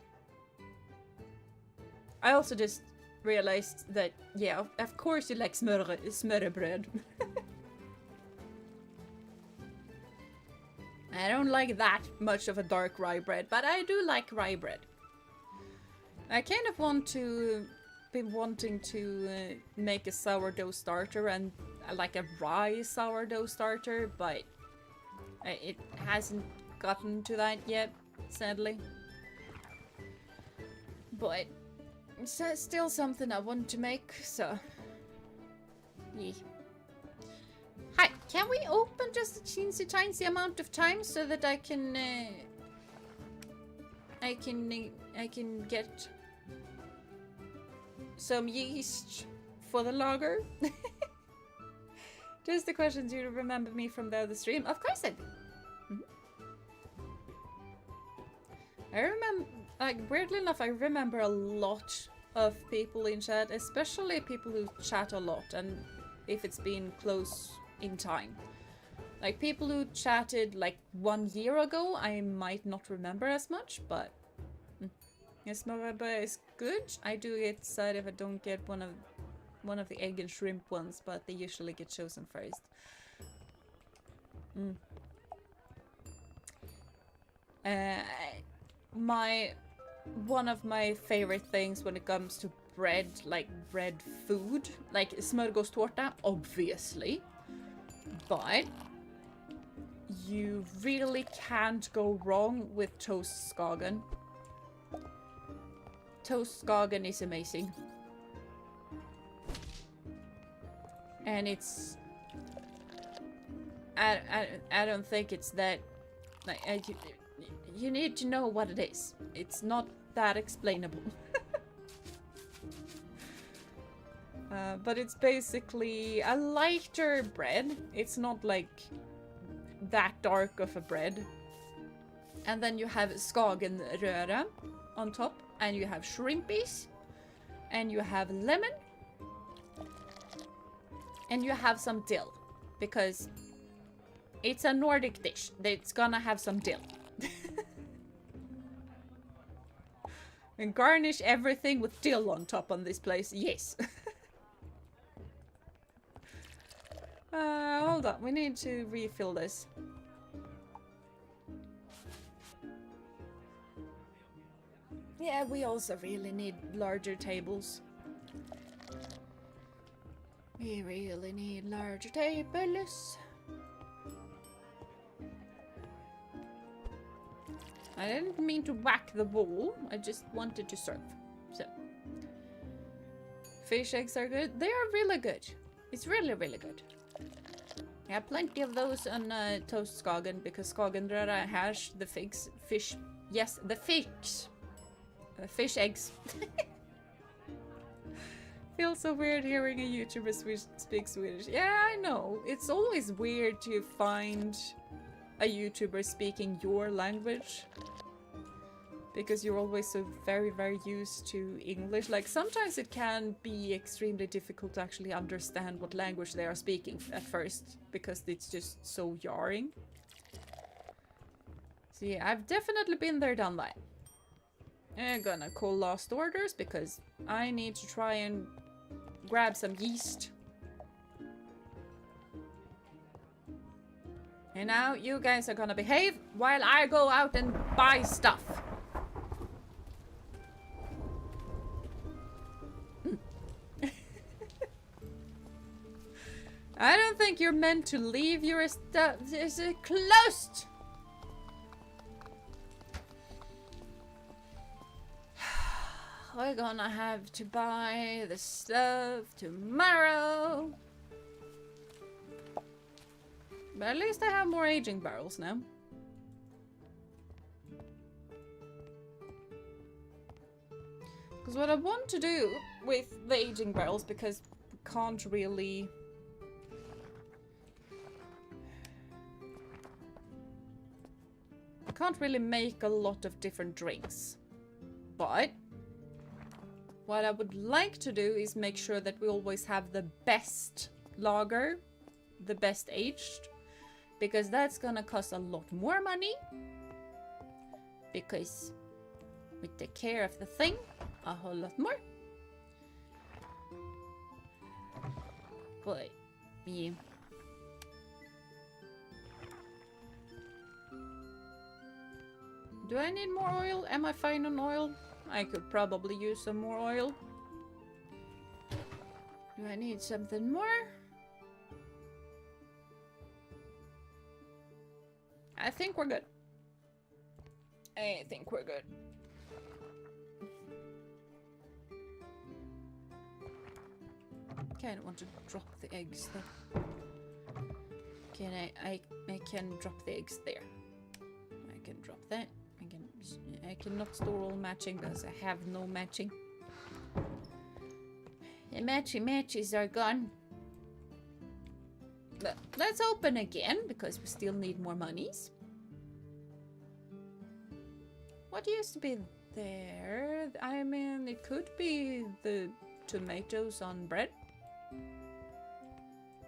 I also just realized that, yeah, of course you like smørrebrød. I don't like that much of a dark rye bread, but I do like rye bread. I kind of been wanting to make a sourdough starter and like a rye sourdough starter, but it hasn't gotten to that yet, sadly. But it's still something I want to make, so yeah. Hi, can we open just a teensy tiny amount of time so that I can I can get some yeast for the lager. Just the questions you remember me from the other stream. Of course I do. I remember, like, weirdly enough, I remember a lot of people in chat, especially people who chat a lot, and if it's been close in time. Like, people who chatted, like, 1 year ago, I might not remember as much, but... Yes, Maraba is good. I do get sad if I don't get one of the egg and shrimp ones, but they usually get chosen first. One of my favorite things when it comes to bread, like bread food, like smörgåstårta, obviously, but you really can't go wrong with toast skagen. Toast skagen is amazing. And it's... I don't think it's that... Like, you need to know what it is. It's not that explainable. But it's basically a lighter bread. It's not like that dark of a bread. And then you have skagenröra on top. And you have shrimpies. And you have lemon. And you have some dill. Because it's a Nordic dish. It's gonna have some dill. And garnish everything with dill on top on this place. Yes. Hold on. We need to refill this. Yeah, we also really need larger tables. We really need larger tables. I didn't mean to whack the wall. I just wanted to serve. So. Fish eggs are good. They are really good. It's really, really good. I have plenty of those on toast skagen because skagenröra has the fish. Yes, the fish. Fish eggs. Feels so weird hearing a YouTuber speak Swedish. Yeah, I know. It's always weird to find a YouTuber speaking your language. Because you're always so very, very used to English. Like, sometimes it can be extremely difficult to actually understand what language they are speaking at first. Because it's just so jarring. So yeah, I've definitely been there, done that. I'm gonna call last orders because I need to try and grab some yeast. And now you guys are gonna behave while I go out and buy stuff. I don't think you're meant to leave your stuff. Is it closed? We're gonna have to buy the stuff tomorrow. But at least I have more aging barrels now. Because what I want to do with the aging barrels, because we can't really... I can't really make a lot of different drinks. But what I would like to do is make sure that we always have the best lager, the best aged, because that's gonna cost a lot more money. Because we take care of the thing a whole lot more. But yeah. Do I need more oil? Am I fine on oil? I could probably use some more oil. Do I need something more? I think we're good. I think we're good. Okay, I don't want to drop the eggs though. Can I can drop the eggs there. I can drop that. I cannot store all matching because I have no matching. The matches are gone. But let's open again because we still need more monies. What used to be there? I mean, it could be the tomatoes on bread.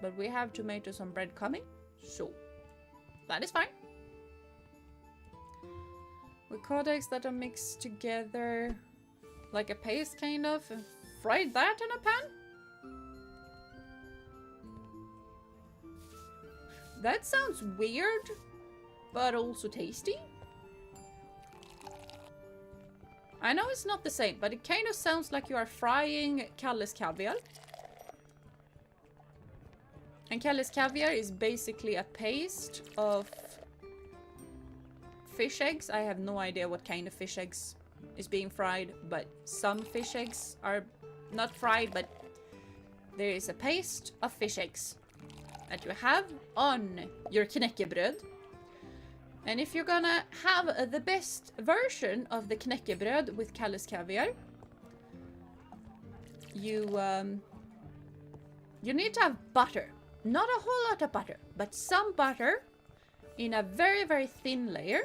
But we have tomatoes on bread coming, so that is fine. With codex that are mixed together like a paste kind of, and fried that in a pan? That sounds weird, but also tasty. I know it's not the same, but it kind of sounds like you are frying Kalles caviar. And Kalles caviar is basically a paste of fish eggs. I have no idea what kind of fish eggs is being fried, but some fish eggs are not fried, but there is a paste of fish eggs that you have on your knäckebröd. And if you're gonna have the best version of the knäckebröd with Kalles caviar, you need to have butter. Not a whole lot of butter, but some butter in a very, very thin layer.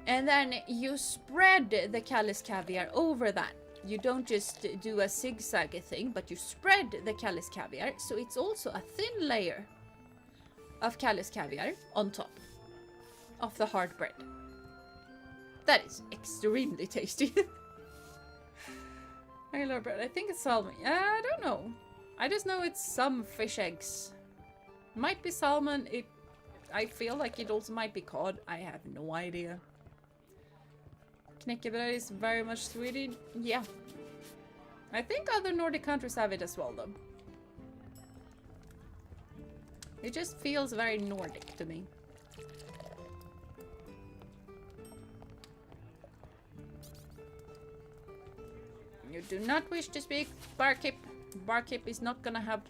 And then you spread the Kalles caviar over that. You don't just do a zigzag thing, but you spread the Kalles caviar, so it's also a thin layer of Kalles caviar on top of the hard bread. That is extremely tasty. Regular bread, I think it's salmon. I don't know. I just know it's some fish eggs. Might be salmon. I feel like it also might be cod. I have no idea. Knäckebröd is very much Swedish. Yeah. I think other Nordic countries have it as well, though. It just feels very Nordic to me. You do not wish to speak, Barkeep. Barkeep is not gonna have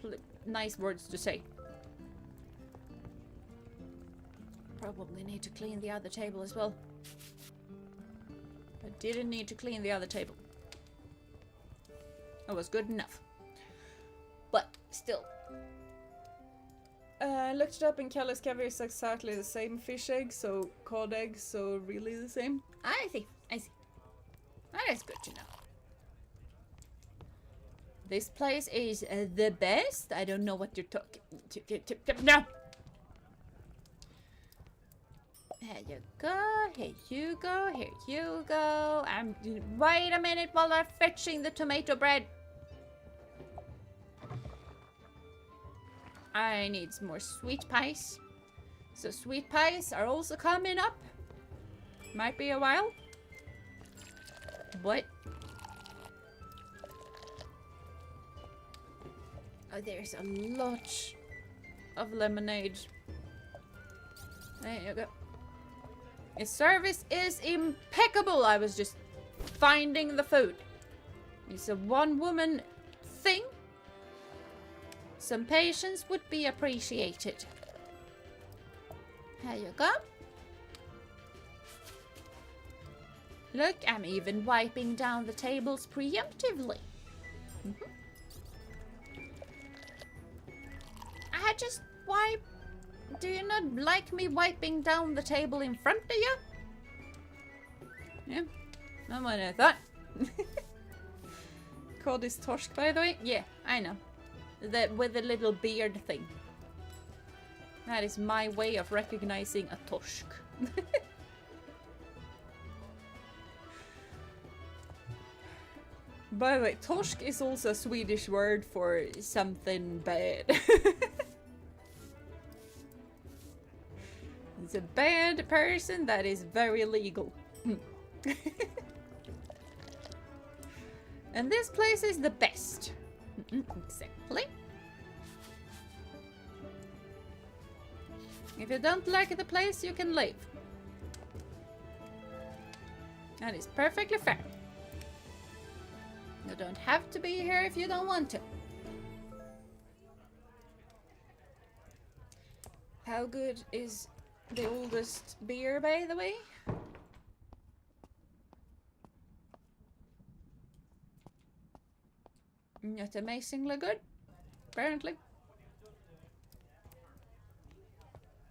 nice words to say. Probably need to clean the other table as well. I didn't need to clean the other table. It was good enough. But still. I looked it up and Kalles caviar is exactly the same fish egg, so cod egg, so really the same. I see. I see. That is good to know. This place is the best. I don't know what you're talking. No. Here you go. Here you go. Here you go. Wait a minute while I'm fetching the tomato bread. I need some more sweet pies. So sweet pies are also coming up. Might be a while. But oh, there's a lot of lemonade. There you go. His service is impeccable. I was just finding the food. It's a one-woman thing. Some patience would be appreciated. There you go. Look, I'm even wiping down the tables preemptively. I just wipe. Do you not like me wiping down the table in front of you? Yeah, not what I thought. Cod is torsk, by the way. Yeah, I know. With the little beard thing. That is my way of recognizing a torsk. By the way, torsk is also a Swedish word for something bad. It's a bad person that is very legal. And this place is the best. Exactly. If you don't like the place, you can leave. That is perfectly fair. You don't have to be here if you don't want to. How good is the oldest beer, by the way. Not amazingly good, apparently.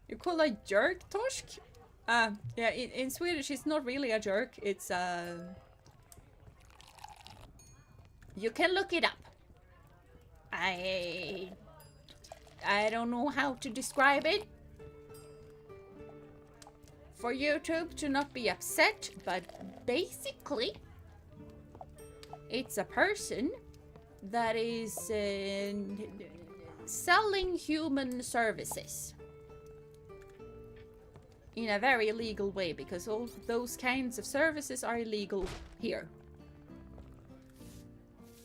You call a jerk Torsk? Yeah, in Swedish it's not really a jerk, it's you can look it up. I don't know how to describe it for YouTube to not be upset, but basically it's a person that is selling human services in a very illegal way, because all those kinds of services are illegal here.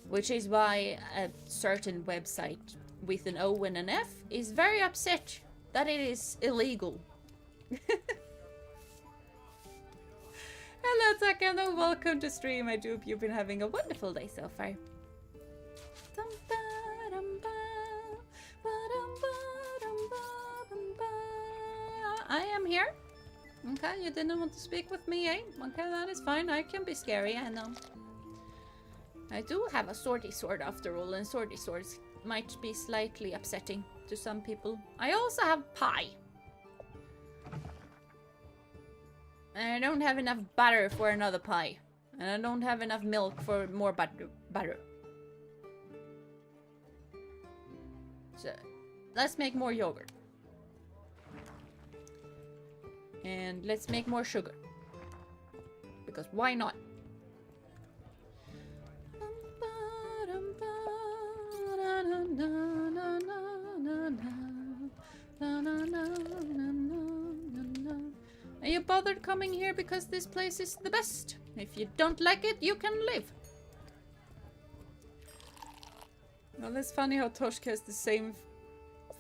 Which is why a certain website with an O and an F is very upset that it is illegal. Hello Takano, welcome to stream. I do hope you've been having a wonderful day so far. I am here. Okay, you didn't want to speak with me, eh? Okay, that is fine. I can be scary, I know. I do have a swordy sword after all, and swordy swords might be slightly upsetting to some people. I also have pie. And I don't have enough butter for another pie. And I don't have enough milk for more butter. So, let's make more yogurt. And let's make more sugar. Because why not? Are you bothered coming here because this place is the best? If you don't like it, you can leave. Well, it's funny how Toshka has the same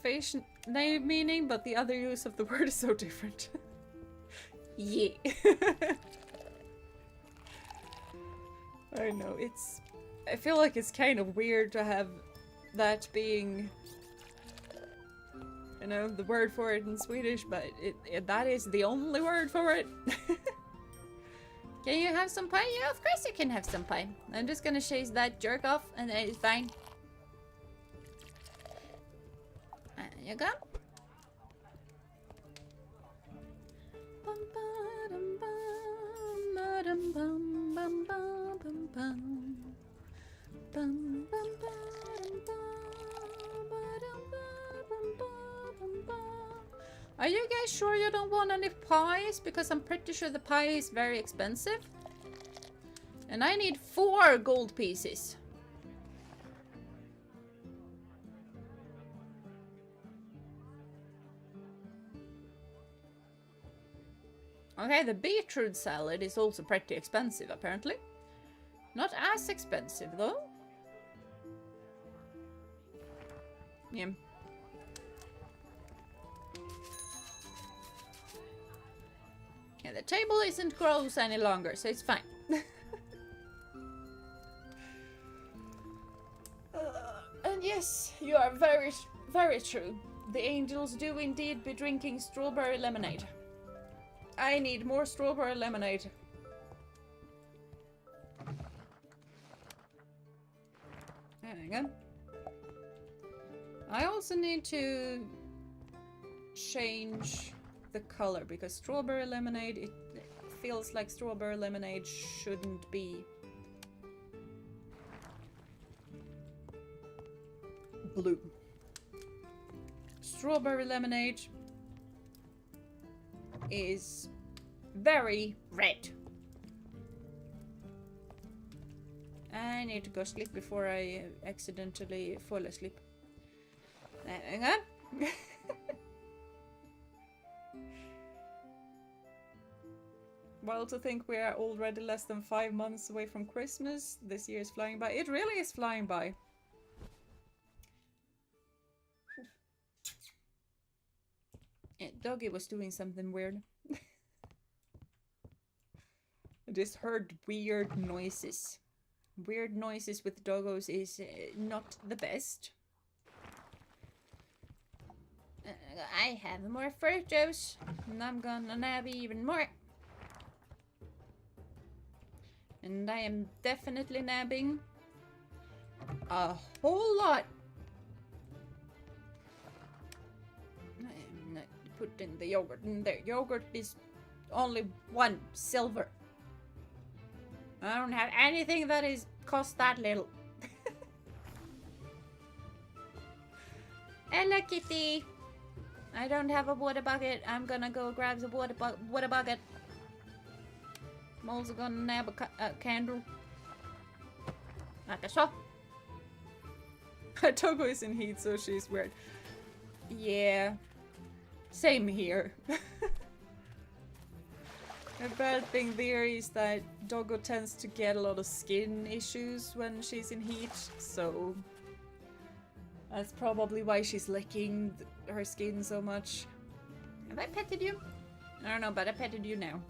face name meaning, but the other use of the word is so different. Yeah. I know, I feel like it's kind of weird to have that being, you know, the word for it in Swedish, but that is the only word for it. Can you have some pie? Yeah, of course you can have some pie. I'm just gonna chase that jerk off and then it's fine. There you go. Are you guys sure you don't want any pies? Because I'm pretty sure the pie is very expensive. And I need 4 gold pieces. Okay, the beetroot salad is also pretty expensive, apparently. Not as expensive, though. Yeah. Yeah, the table isn't gross any longer, so it's fine. And yes, you are very, very true. The angels do indeed be drinking strawberry lemonade. I need more strawberry lemonade. There we go. I also need to change the color because strawberry lemonade, it feels like strawberry lemonade shouldn't be blue. Strawberry lemonade is very red. I need to go sleep before I accidentally fall asleep. There we go. Well, to think we are already less than 5 months away from Christmas. This year is flying by. It really is flying by. Yeah, Doggy was doing something weird. I just heard weird noises. Weird noises with doggos is not the best. I have more fruit juice, and I'm gonna nab even more. And I am definitely nabbing a whole lot. I'm not putting the yogurt in there. Yogurt is only 1 silver. I don't have anything that is cost that little. Hello, kitty. I don't have a water bucket. I'm gonna go grab the water bucket. I'm also gonna nab a candle. Like so. Togo is in heat, so she's weird. Yeah. Same here. A bad thing there is that Doggo tends to get a lot of skin issues when she's in heat, so that's probably why she's licking her skin so much. Have I petted you? I don't know, but I petted you now.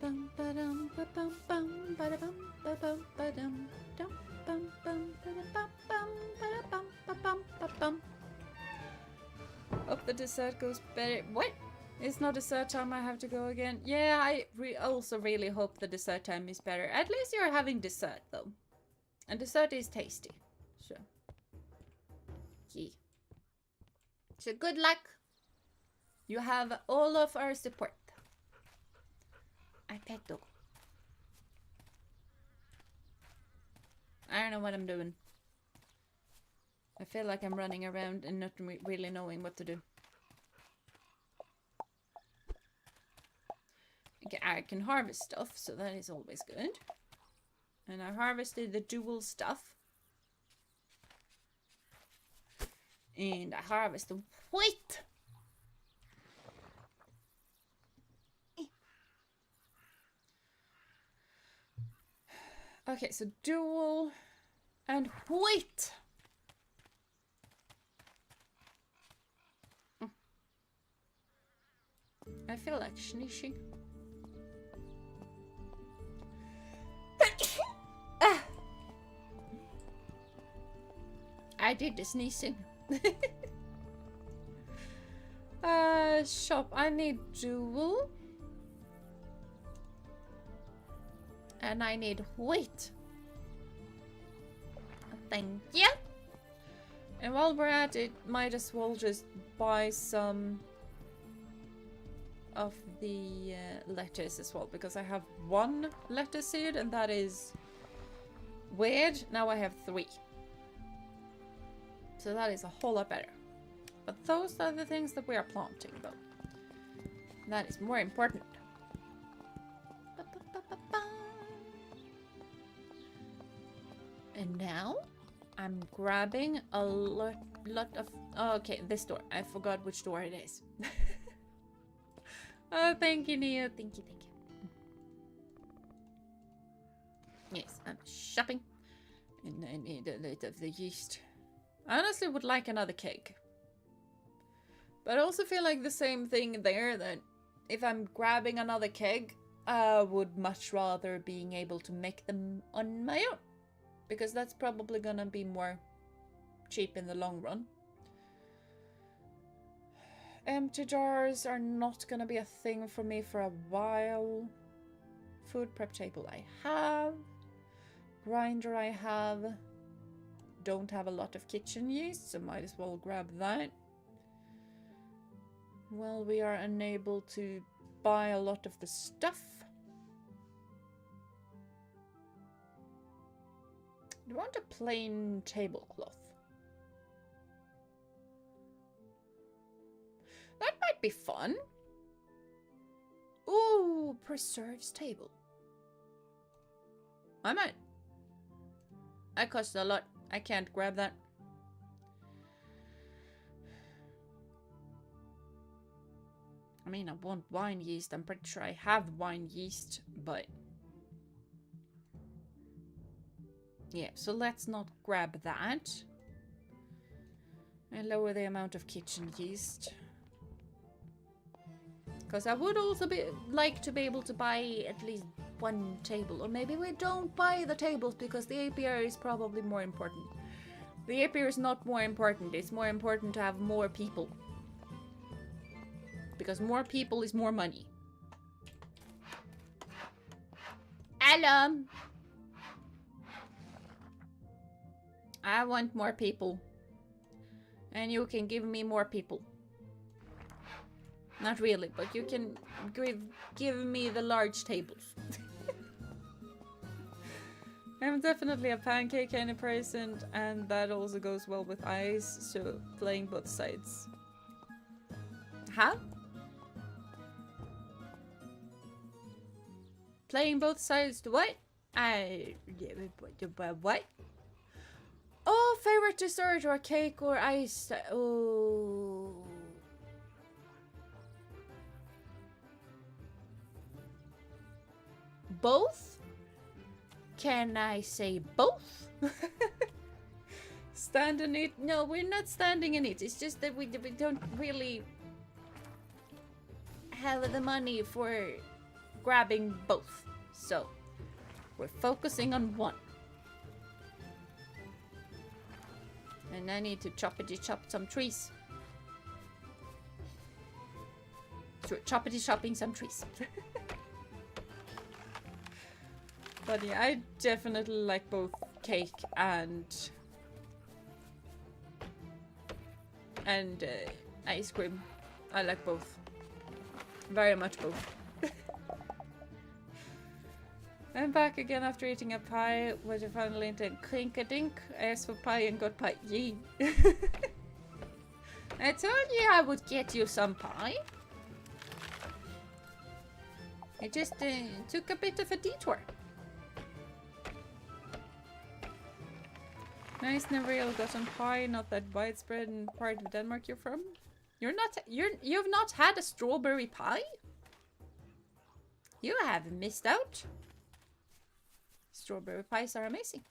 Bum ba-dum ba-bum bum ba-da-bum ba-bum ba-dum dum bum bum ba-da-bum bum ba-da-bum ba-bum ba-bum. Hope the dessert goes better. What? It's not dessert time, I have to go again. Yeah, I also really hope the dessert time is better. At least you're having dessert though. And dessert is tasty. So. Yeah. So good luck. You have all of our support. I pet dog. I don't know what I'm doing. I feel like I'm running around and not really knowing what to do. Okay, I can harvest stuff, so that is always good. And I harvested the dual stuff. And I harvested wheat. Okay, so dual and wheat. I feel like sneezing. I did the sneezing. Shop. I need jewel. And I need wheat. Thank you. And while we're at it, might as well just buy some of the lettuce as well, because I have 1 lettuce seed and that is weird. Now I have 3. So that is a whole lot better. But those are the things that we are planting though. That is more important. And now I'm grabbing a lot of... Oh, okay, this door. I forgot which door it is. Oh, thank you, Neo. Thank you, thank you. Yes, I'm shopping. And I need a lot of the yeast. I honestly would like another cake. But I also feel like the same thing there, that if I'm grabbing another keg, I would much rather being able to make them on my own. Because that's probably gonna be more cheap in the long run. Empty jars are not gonna be a thing for me for a while. Food prep table I have. Grinder I have. Don't have a lot of kitchen yeast, so might as well grab that. Well, we are unable to buy a lot of the stuff. Do you want a plain tablecloth? That might be fun. Ooh, preserves table. I might. That costs a lot. I can't grab that. I mean, I want wine yeast. I'm pretty sure I have wine yeast, but... yeah, so let's not grab that. And lower the amount of kitchen yeast. Because I would also like to be able to buy at least 1 table. Or maybe we don't buy the tables because the APR is probably more important. The apiary is not more important. It's more important to have more people. Because more people is more money. Alan! I want more people. And you can give me more people. Not really, but you can give me the large tables. I'm definitely a pancake kind of person, and that also goes well with ice, so playing both sides. Huh? Playing both sides to what? What? Oh, favorite dessert or cake or ice. Oh. Both? Can I say both? Stand and eat? No, we're not standing and eat. It's just that we don't really have the money for grabbing both. So, we're focusing on one. And I need to choppity-chop some trees. So, choppity-chopping some trees. But yeah, I definitely like both cake and ice cream. I like both. Very much both. I'm back again after eating a pie, which I finally intend clink-a-dink. I asked for pie and got pie. Yee. I told you I would get you some pie. I just took a bit of a detour. Nice, never really gotten pie, not that widespread in part of Denmark you're from. You've not had a strawberry pie? You have missed out. Strawberry pies are amazing.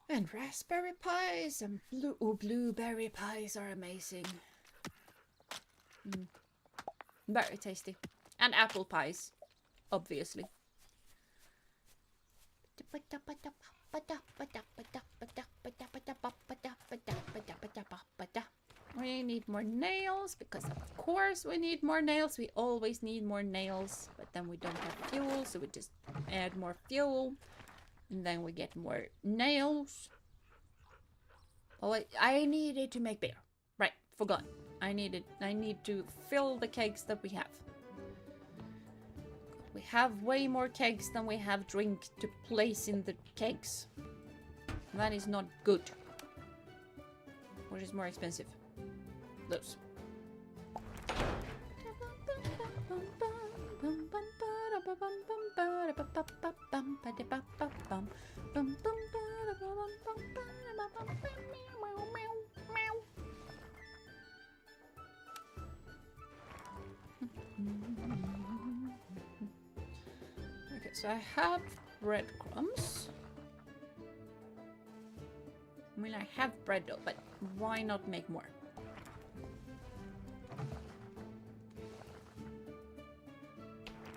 And raspberry pies and blueberry pies are amazing. Very tasty. And apple pies, obviously. We need more nails, because of course we need more nails. We always need more nails, but then we don't have fuel, so we just add more fuel, and then we get more nails. Oh, I needed to make beer. Right, forgot. I need to fill the kegs that we have. We have way more kegs than we have drink to place in the kegs. That is not good. What is more expensive? Those. Okay, so I have breadcrumbs. I mean, I have bread though, but why not make more?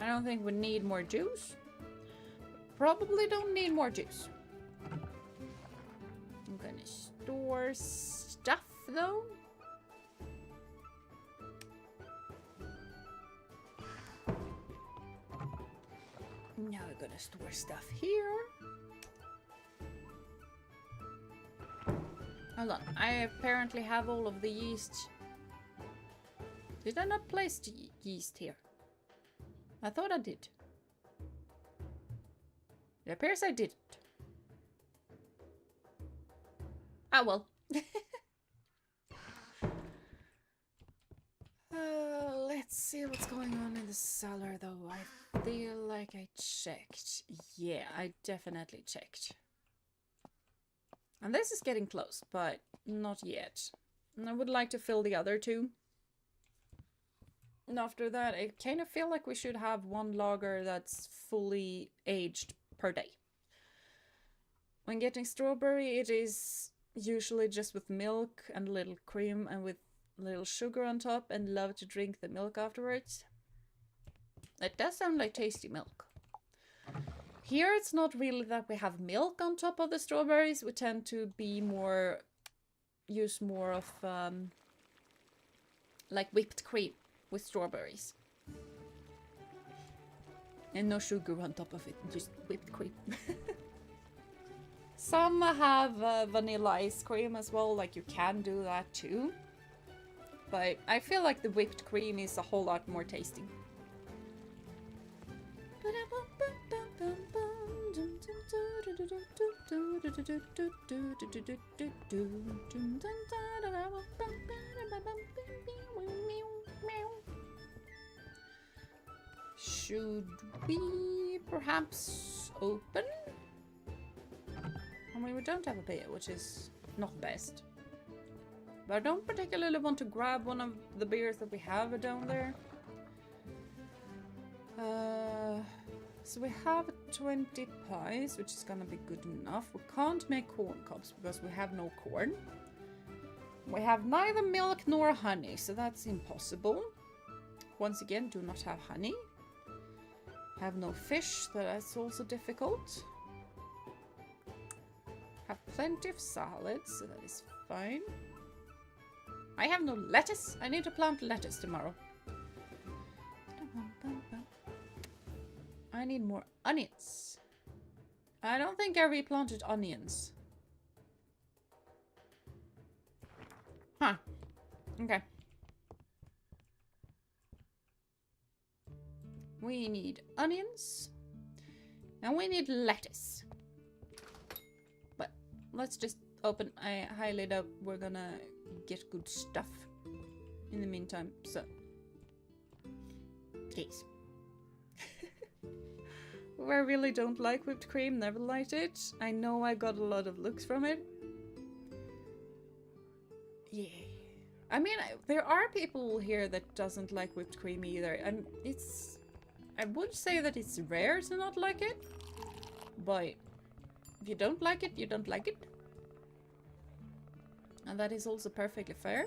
I don't think we need more juice. Probably don't need more juice. I'm gonna store stuff though. Now we're gonna store stuff here. Hold on, I apparently have all of the yeast. Did I not place the yeast here? I thought I did. It appears I didn't. Ah, well. Let's see what's going on in the cellar, though. I feel like I checked. Yeah, I definitely checked. And this is getting close, but not yet. And I would like to fill the other two. And after that, I kind of feel like we should have one lager that's fully aged per day. When getting strawberry, it is usually just with milk and a little cream and with a little sugar on top, and love to drink the milk afterwards. It does sound like tasty milk. Here it's not really that we have milk on top of the strawberries. We tend to be more... use more of like whipped cream with strawberries. And no sugar on top of it, just whipped cream. Some have vanilla ice cream as well, like you can do that too. But I feel like the whipped cream is a whole lot more tasty. Should we perhaps open? I mean, we don't have a beer, which is not best. But I don't particularly want to grab one of the beers that we have down there. So we have 20 pies, which is gonna be good enough. We can't make corn cobs because we have no corn. We have neither milk nor honey, so that's impossible. Once again, do not have honey. Have no fish, so that's also difficult. Have plenty of salads, so that is fine. I have no lettuce. I need to plant lettuce tomorrow. I need more onions. I don't think I replanted onions. Huh. Okay. We need onions. And we need lettuce. But let's just open. I highly doubt we're gonna get good stuff in the meantime. So, please. I really don't like whipped cream, never liked it. I know I got a lot of looks from it. Yeah. I mean, there are people here that doesn't like whipped cream either. And I would say that it's rare to not like it. But if you don't like it, you don't like it. And that is also perfectly fair.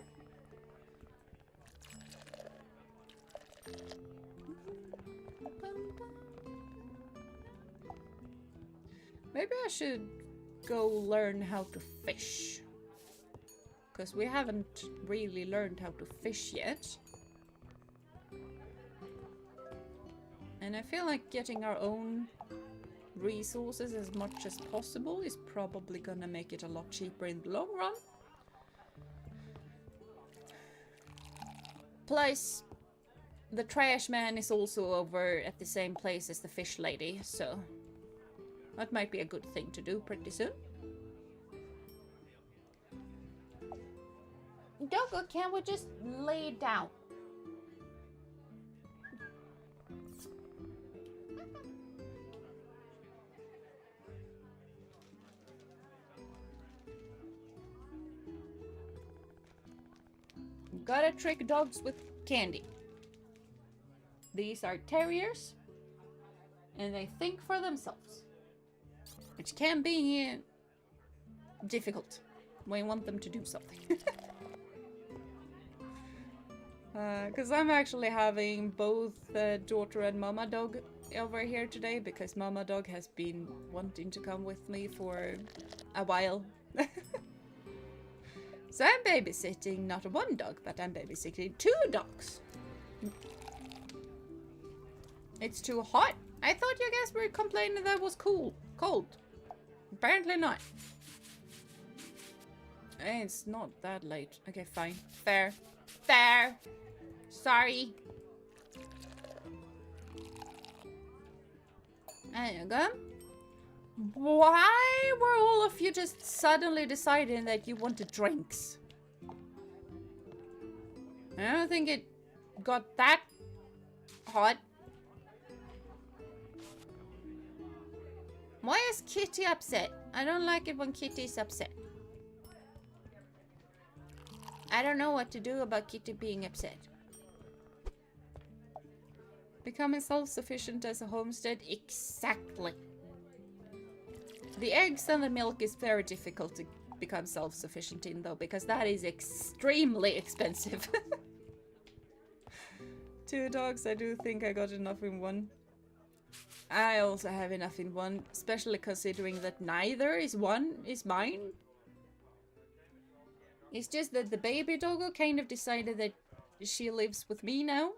Maybe I should go learn how to fish. Because we haven't really learned how to fish yet. And I feel like getting our own resources as much as possible is probably gonna make it a lot cheaper in the long run. Plus, the trash man is also over at the same place as the fish lady, so that might be a good thing to do pretty soon. Doggo, can we just lay down? Gotta trick dogs with candy. These are terriers, and they think for themselves, which can be difficult when you want them to do something. Because I'm actually having both daughter and mama dog over here today, because mama dog has been wanting to come with me for a while. So I'm babysitting not one dog, but I'm babysitting 2 dogs. It's too hot. I thought you guys were complaining that it was cold. Apparently not. It's not that late. Okay, fine. Fair. Sorry. There you go. Why were all of you just suddenly deciding that you wanted drinks? I don't think it got that hot. Why is Kitty upset? I don't like it when Kitty's upset. I don't know what to do about Kitty being upset. Becoming self-sufficient as a homestead? Exactly. The eggs and the milk is very difficult to become self-sufficient in, though, because that is extremely expensive. 2 dogs, I do think I got enough in one. I also have enough in one, especially considering that neither is mine. It's just that the baby doggo kind of decided that she lives with me now.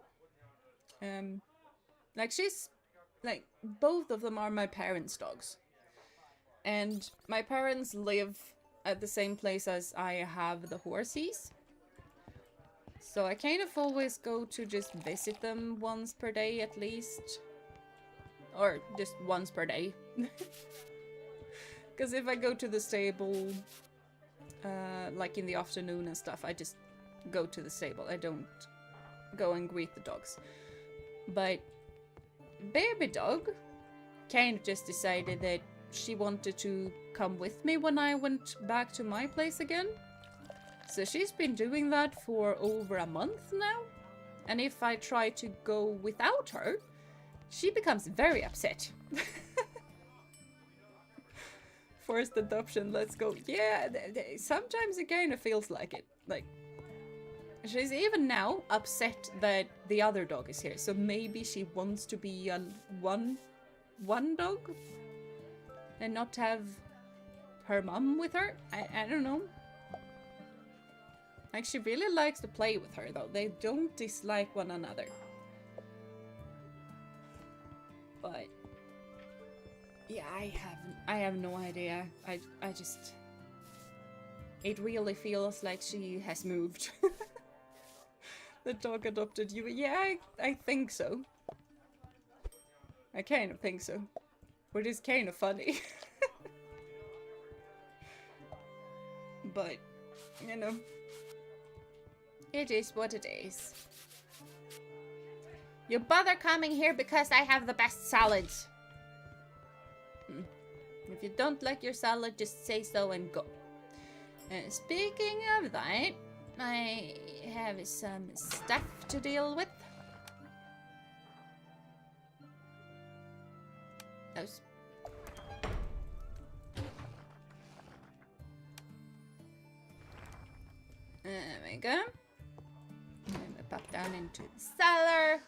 Like both of them are my parents' dogs. And my parents live at the same place as I have the horsies. So I kind of always go to just visit them once per day at least. Or just once per day. Because if I go to the stable, like in the afternoon and stuff, I just go to the stable. I don't go and greet the dogs. But baby dog kind of just decided that she wanted to come with me when I went back to my place again. So she's been doing that for over a month now. And if I try to go without her, she becomes very upset. Forced adoption, let's go. Yeah, sometimes it kind of feels like it. Like, she's even now upset that the other dog is here. So maybe she wants to be a one dog and not have her mom with her. I don't know. Like, she really likes to play with her, though. They don't dislike one another. But yeah, I have no idea. I just, it really feels like she has moved. The dog adopted you. Yeah, I think so. I kind of think so. Which is kind of funny. But, you know, it is what it is. You bother coming here because I have the best salads. If you don't like your salad, just say so and go. Speaking of that, I have some stuff to deal with. Those. There we go. I'm gonna pop down into the cellar.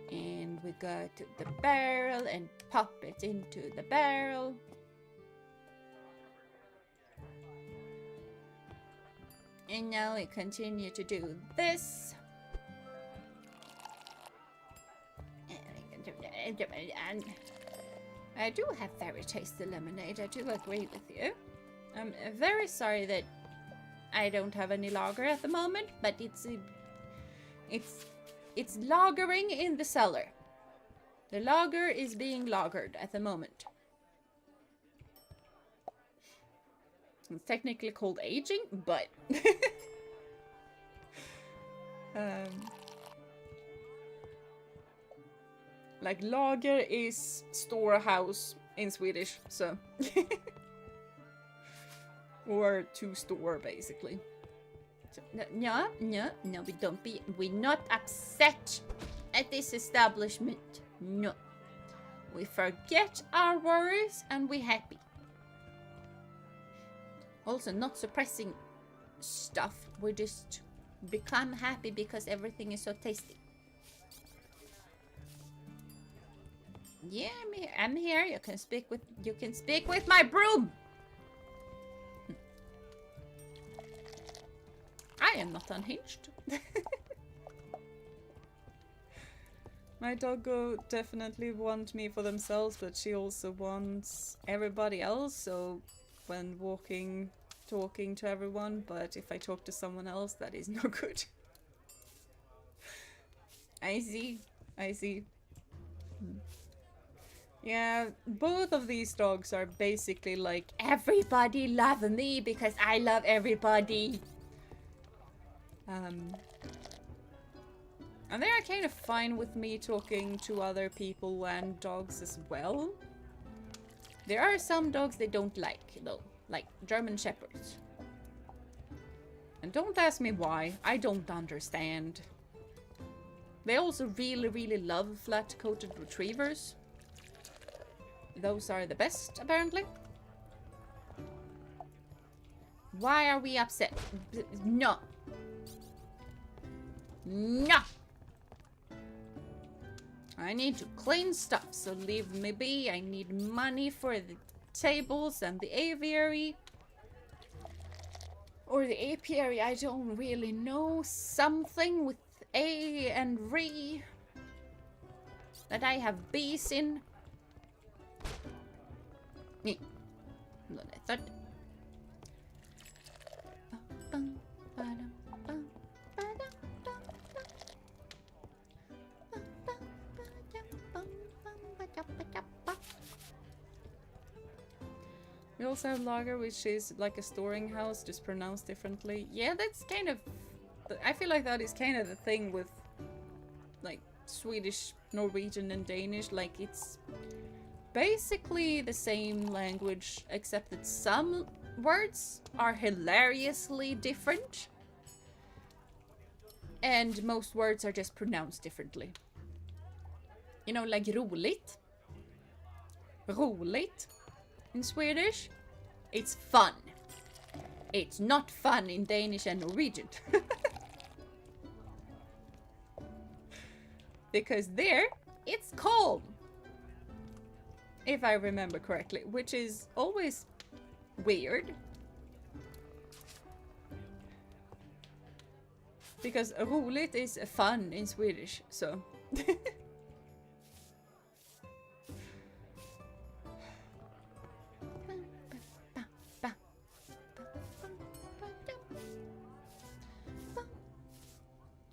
And we go to the barrel and pop it into the barrel. And now we continue to do this. And I do have very tasty lemonade. I do agree with you. I'm very sorry that I don't have any lager at the moment, but it's lagering in the cellar. The lager is being lagered at the moment. It's technically called aging, but like lager is storehouse in Swedish, so or to store basically. So, no, we're not upset at this establishment. No, we forget our worries and we're happy. Also, not suppressing stuff. We just become happy because everything is so tasty. Yeah, I'm here. You can speak with my broom. I am not unhinged. My doggo definitely wants me for themselves, but she also wants everybody else. So when talking to everyone, but if I talk to someone else, that is no good. I see. Yeah, both of these dogs are basically like, everybody love me because I love everybody. And they are kind of fine with me talking to other people and dogs as well. There are some dogs they don't like, though, like German Shepherds. And don't ask me why, I don't understand. They also really love flat-coated retrievers. Those are the best, apparently. Why are we upset? No. No! I need to clean stuff, so leave me be. I need money for the tables and the aviary. Or the apiary, I don't really know. Something with A and re that I have bees in. Me. What I thought. We also have lager, which is like a storing house, just pronounced differently. Yeah, that's kind of... I feel like that is kind of the thing with like Swedish, Norwegian and Danish. Like it's basically the same language, except that some words are hilariously different. And most words are just pronounced differently. You know, like roligt. Roligt. In Swedish, it's fun. It's not fun in Danish and Norwegian. Because there, it's calm. If I remember correctly, which is always weird. Because roligt is fun in Swedish, so...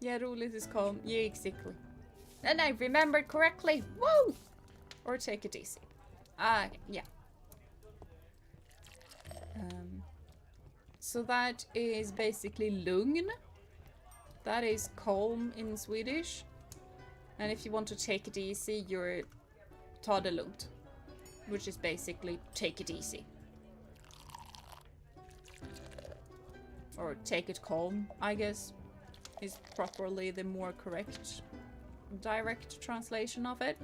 Yeah, roligt is calm. Yeah, exactly. And I remembered correctly. Woo! Or take it easy. Yeah. So that is basically lugn. That is calm in Swedish. And if you want to take it easy, you're ta det lugnt. Which is basically take it easy. Or take it calm, I guess. Is properly the more correct direct translation of it.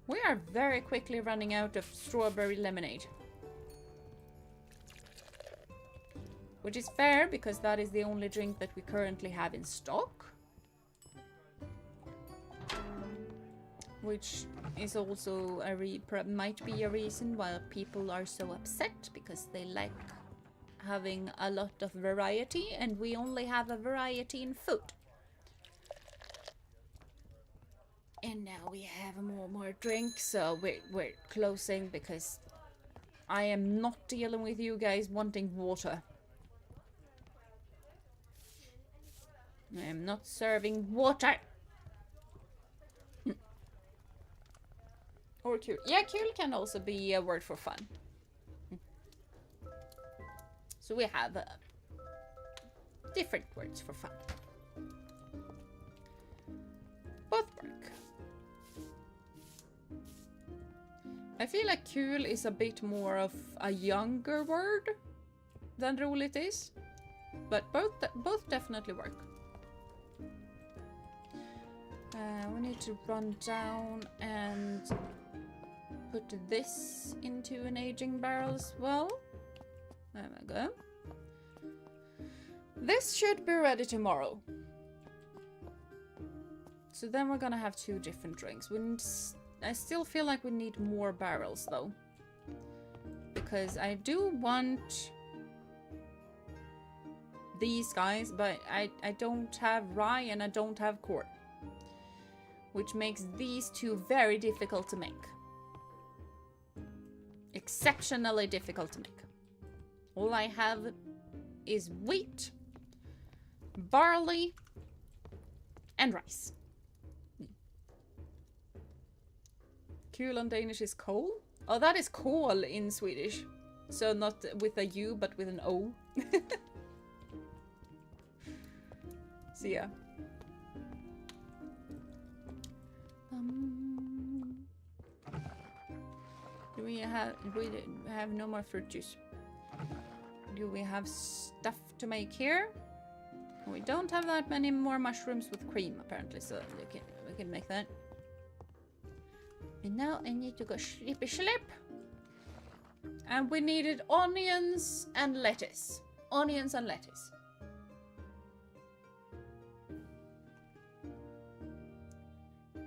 We are very quickly running out of strawberry lemonade. Which is fair, because that is the only drink that we currently have in stock. Which is also might be a reason why people are so upset, because they like having a lot of variety, and we only have a variety in food. And now we have more drinks, so we're closing, because I am not dealing with you guys wanting water. I am not serving water. Or kul. Yeah, kul can also be a word for fun. So we have different words for fun. Both work. I feel like kul is a bit more of a younger word than roligt is. But both definitely work. We need to run down and put this into an aging barrel as well. There we go. This should be ready tomorrow. So then we're gonna have two different drinks. I still feel like we need more barrels though. Because I do want these guys, but I don't have rye and I don't have corn. Which makes these two very difficult to make. Exceptionally difficult to make. All I have is wheat, barley, and rice. Kul on Danish is coal? Oh, that is kol in Swedish. So not with a U, but with an O. So yeah. We have no more fruit juice. Do we have stuff to make here? We don't have that many more mushrooms with cream apparently, so we can make that. And now I need to go slippy slip. And we needed onions and lettuce. Onions and lettuce.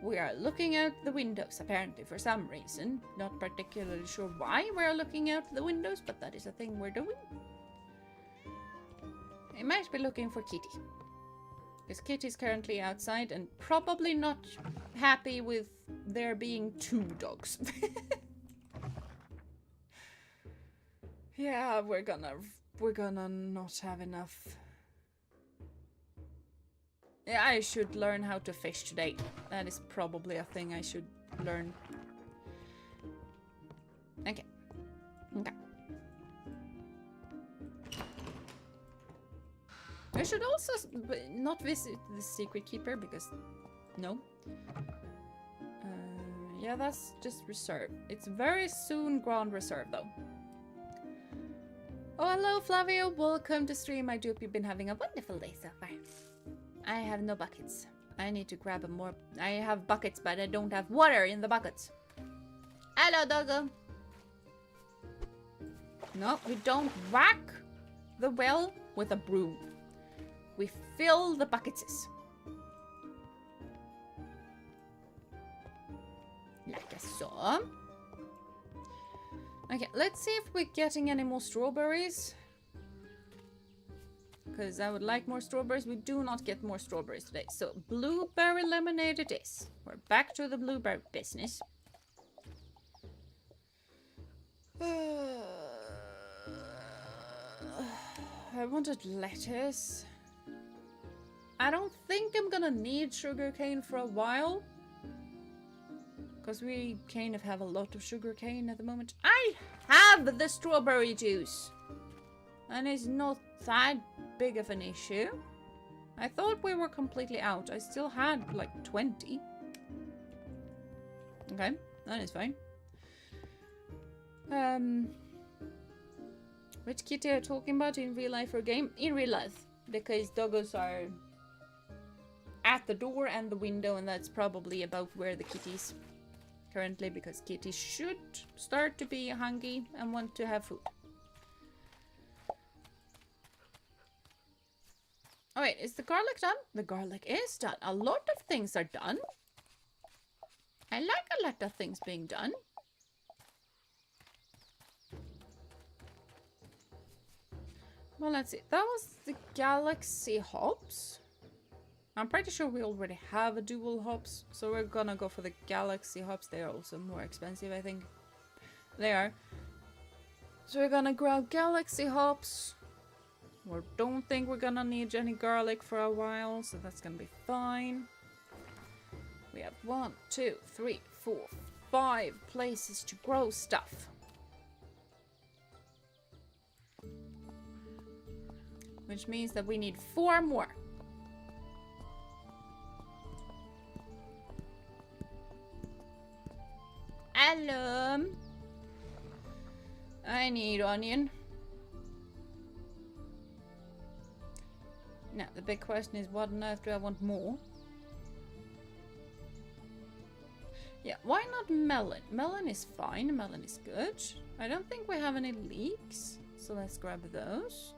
We are looking out the windows, apparently, for some reason. Not particularly sure why we're looking out the windows, but that is a thing we're doing. I might be looking for Kitty. Because Kitty's currently outside and probably not happy with there being 2 dogs. Yeah, we're gonna not have enough. Yeah, I should learn how to fish today. That is probably a thing I should learn. Okay. Okay. I should also not visit the secret keeper because no. Yeah, that's just reserve. It's very soon Grand Reserve though. Oh, hello Flavio. Welcome to stream. I hope you've been having a wonderful day so far. I have no buckets. I need to grab more. I have buckets, but I don't have water in the buckets. Hello, doggo. No, we don't whack the well with a broom. We fill the buckets. Like so. Okay, let's see if we're getting any more strawberries. Because I would like more strawberries. We do not get more strawberries today. So, blueberry lemonade it is. We're back to the blueberry business. I wanted lettuce. I don't think I'm gonna need sugarcane for a while. Because we kind of have a lot of sugarcane at the moment. I have the strawberry juice. And it's not that big of an issue. I thought we were completely out. I still had like 20. Okay, that is fine. Which kitty are you talking about in real life or game? In real life. Because doggos are at the door and the window, and that's probably about where the kitties currently, because kitties should start to be hungry and want to have food. Oh wait, is the garlic done? The garlic is done. A lot of things are done. I like a lot of things being done. Well, let's see. That was the galaxy hops. I'm pretty sure we already have a dual hops, so we're gonna go for the galaxy hops. They are also more expensive, I think. They are. So we're gonna grab galaxy hops. We don't think we're gonna need any garlic for a while, so that's gonna be fine. We have 1, 2, 3, 4, 5 places to grow stuff. Which means that we need 4 more. Alum. I need onion. Now, the big question is, what on earth do I want more? Yeah, why not melon? Melon is fine. Melon is good. I don't think we have any leeks, so let's grab those.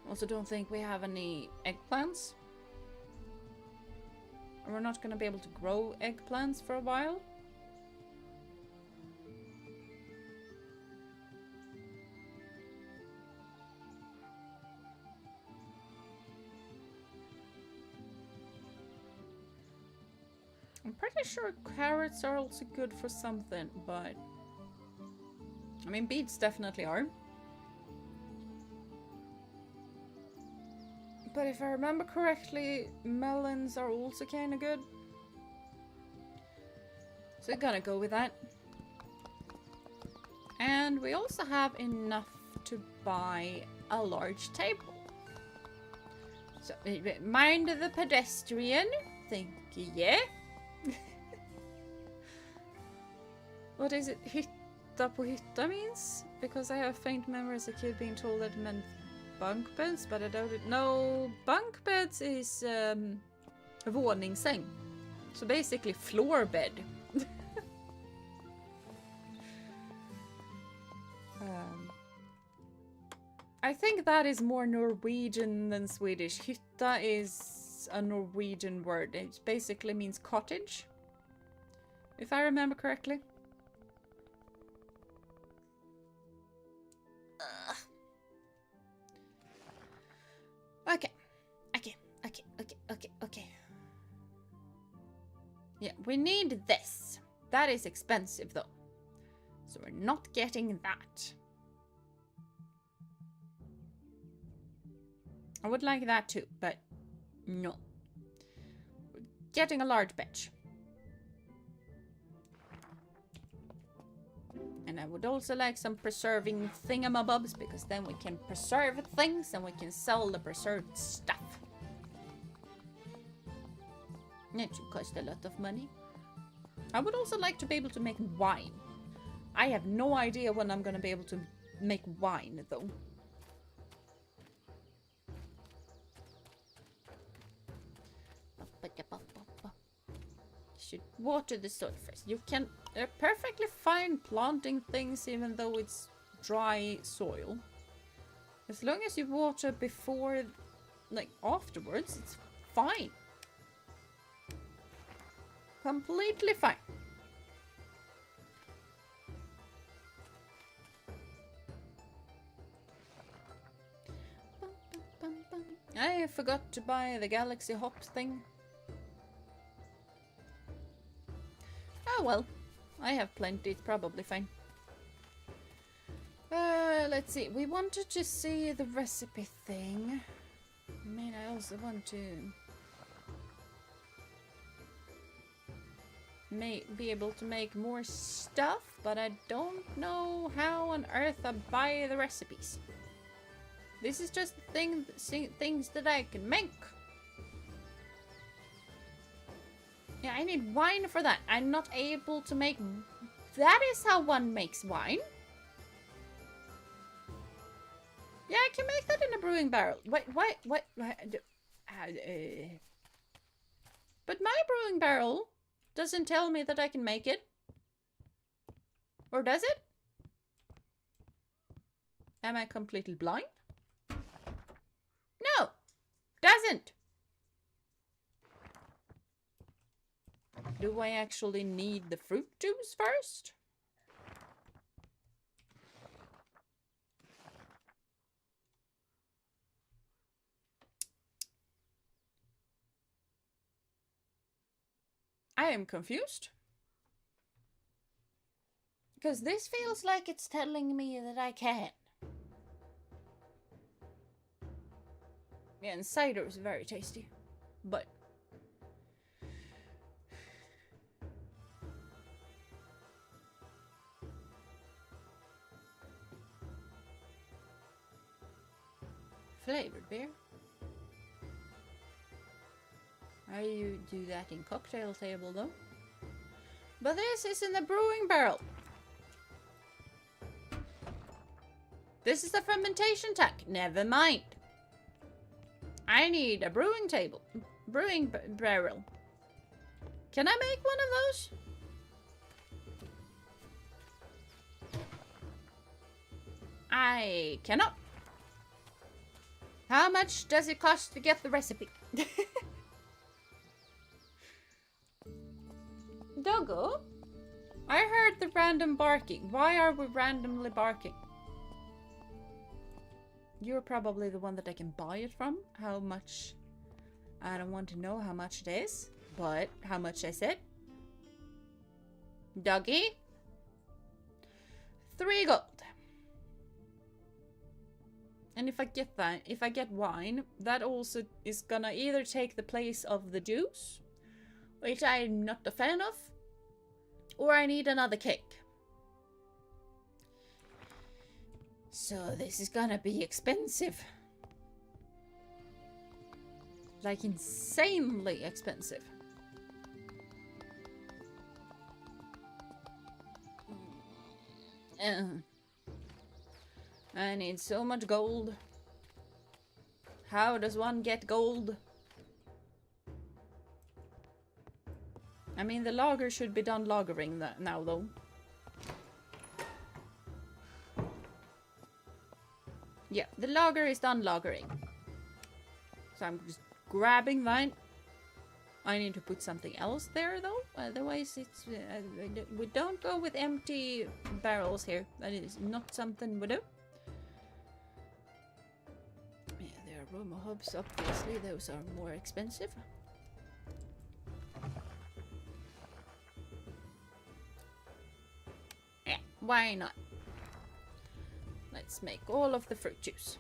Also don't think we have any eggplants. And we're not going to be able to grow eggplants for a while. I'm pretty sure carrots are also good for something, but... I mean, beets definitely are. But if I remember correctly, melons are also kind of good. So we're gonna go with that. And we also have enough to buy a large table. So, mind the pedestrian. Thank you, yeah. What is it? Hitta på hytta means? Because I have faint memory as a kid being told that it meant bunk beds, but I doubt it. No, bunk beds is våningssäng. So basically floor bed. I think that is more Norwegian than Swedish. Hytta is is a Norwegian word. It basically means cottage, if I remember correctly. Okay. Okay. Yeah, we need this. That is expensive though. So we're not getting that. I would like that too, but no. We're getting a large batch. And I would also like some preserving thingamabobs, because then we can preserve things and we can sell the preserved stuff. It should cost a lot of money. I would also like to be able to make wine. I have no idea when I'm going to be able to make wine, though. Should water the soil first. You can perfectly fine planting things even though it's dry soil. As long as you water before, like afterwards, it's fine. Completely fine. I forgot to buy the galaxy hop thing. Oh well, I have plenty, it's probably fine. Let's see, we wanted to see the recipe thing. I mean, I also want to be able to make more stuff, but I don't know how on earth I buy the recipes. This is just things that I can make. Yeah, I need wine for that. I'm not able to make... That is how one makes wine. Yeah, I can make that in a brewing barrel. Wait, what? But my brewing barrel doesn't tell me that I can make it. Or does it? Am I completely blind? No, doesn't. Do I actually need the fruit juice first? I am confused. Because this feels like it's telling me that I can. Yeah, and cider is very tasty. But... flavored beer? I do that in cocktail table though. But this is in the brewing barrel. This is the fermentation tank. Never mind. I need a brewing table. Brewing barrel. Can I make one of those? I cannot. How much does it cost to get the recipe? Doggo? I heard the random barking. Why are we randomly barking? You're probably the one that I can buy it from. How much? I don't want to know how much it is, but how much is it? Doggy? 3 gold. And if I get that, if I get wine, that also is gonna either take the place of the juice, which I'm not a fan of, or I need another cake. So this is gonna be expensive. Like insanely expensive. I need so much gold. How does one get gold? I mean, the lager should be done lagering now, though. Yeah, the lager is done lagering. So I'm just grabbing that. I need to put something else there though, otherwise it's we don't go with empty barrels here. That is not something we do. Yeah, there are rumor hubs, obviously those are more expensive. Yeah, why not? Let's make all of the fruit juice.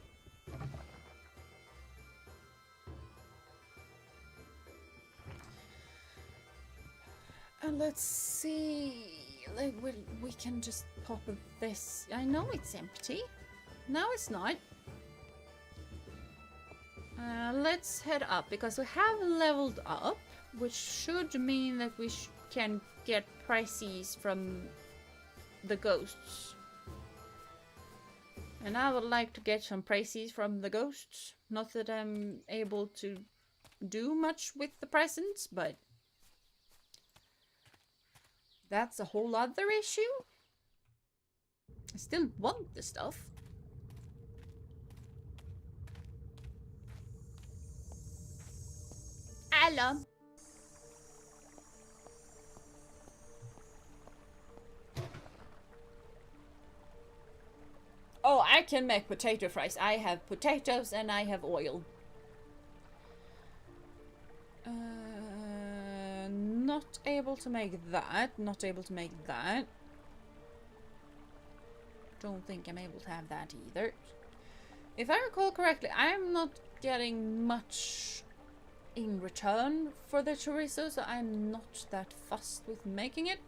And let's see, like we can just pop this. I know it's empty. No, it's not. Let's head up because we have leveled up, which should mean that we can get prices from the ghosts. And I would like to get some prices from the ghosts. Not that I'm able to do much with the presents, but that's a whole other issue. I still want the stuff. Hello. Oh, I can make potato fries. I have potatoes and I have oil. Not able to make that. Not able to make that. Don't think I'm able to have that either. If I recall correctly, I'm not getting much in return for the chorizo, so I'm not that fussed with making it.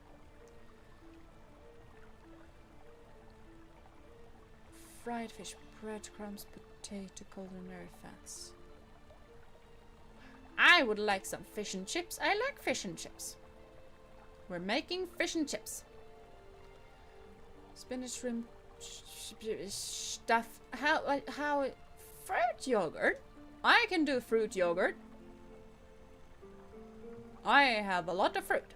Fried fish, breadcrumbs, potato, culinary fats. I would like some fish and chips. I like fish and chips. We're making fish and chips. Spinach, shrimp, stuff. How? Fruit yogurt? I can do fruit yogurt. I have a lot of fruit.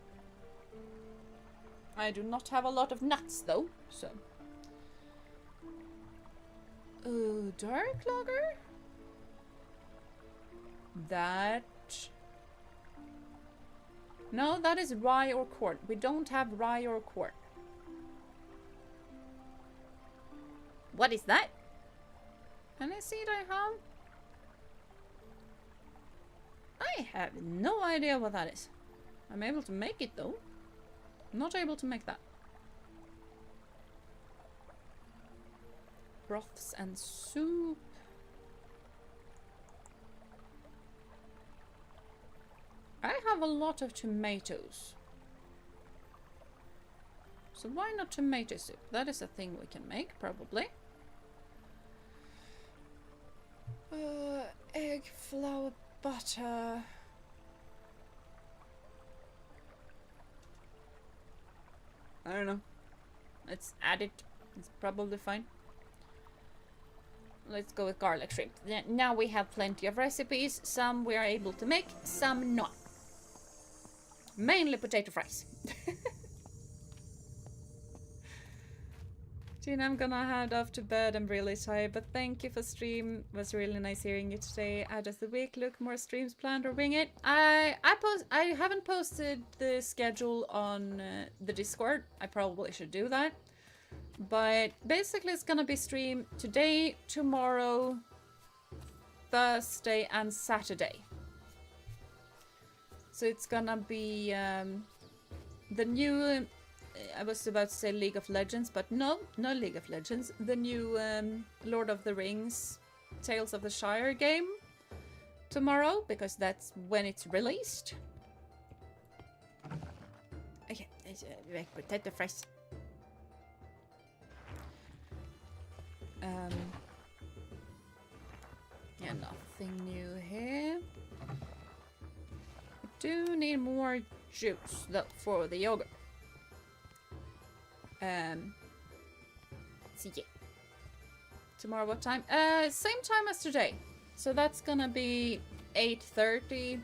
I do not have a lot of nuts though, so. Dark lager? That... No, that is rye or corn. We don't have rye or corn. What is that? Can I see it I have? I have no idea what that is. I'm able to make it though. I'm not able to make that. Broths and soup. I have a lot of tomatoes. So why not tomato soup? That is a thing we can make, probably. Egg, flour, butter. I don't know. Let's add it. It's probably fine. Let's go with garlic shrimp. Now we have plenty of recipes. Some we are able to make, some not. Mainly potato fries. Gina, I'm gonna head off to bed. I'm really tired, but thank you for stream. It was really nice hearing you today. How does the week look? More streams planned or wing it? I haven't posted the schedule on the Discord. I probably should do that. But basically it's gonna be stream today, tomorrow, Thursday and Saturday. So it's gonna be the new, I was about to say League of Legends, but no League of Legends. The new Lord of the Rings, Tales of the Shire game tomorrow, because that's when it's released. Okay, let's make potato fries. Yeah, nothing new here. We do need more juice though for the yogurt. So yeah. Tomorrow what time? Same time as today. So that's gonna be 8:30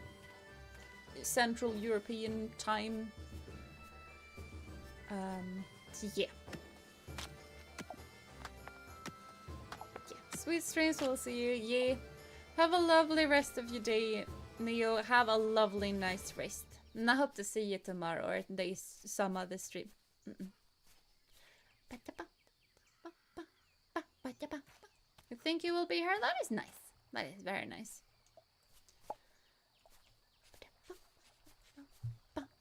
Central European time. So yeah. Sweet streams, we'll see you. Yeah. Have a lovely rest of your day, Neo. Have a lovely, nice rest. And I hope to see you tomorrow or some other stream. You think you will be here? That is nice. That is very nice.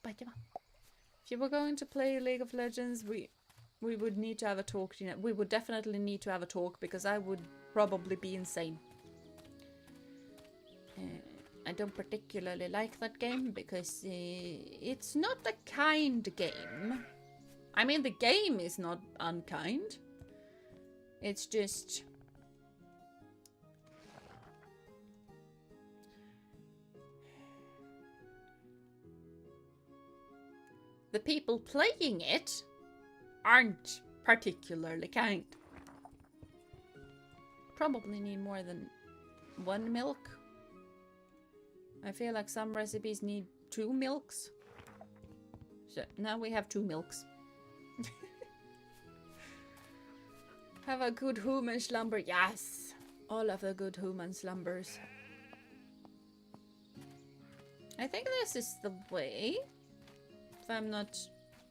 If you were going to play League of Legends, we would need to have a talk. We would definitely need to have a talk because I would probably be insane. I don't particularly like that game because it's not a kind game. I mean, the game is not unkind. It's just... the people playing it aren't particularly kind. Probably need more than one milk. I feel like some recipes need 2 milks. So now we have 2 milks. Have a good human slumber. Yes! All of the good human slumbers. I think this is the way. If I'm not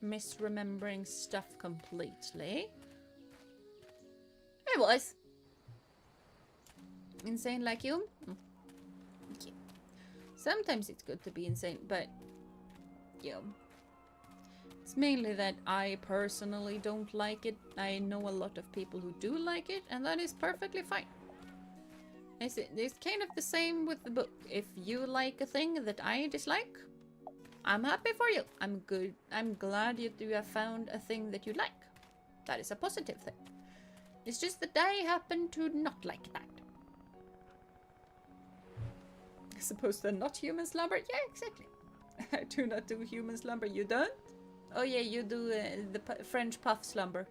misremembering stuff completely. It was. Insane like you? Okay. Sometimes it's good to be insane, but... yeah. It's mainly that I personally don't like it. I know a lot of people who do like it, and that is perfectly fine. It's kind of the same with the book. If you like a thing that I dislike, I'm happy for you. I'm good. I'm glad you have found a thing that you like. That is a positive thing. It's just that I happen to not like that. I suppose they're not human slumber? Yeah, exactly. I do not do human slumber. You don't? Oh yeah, you do the French puff slumber.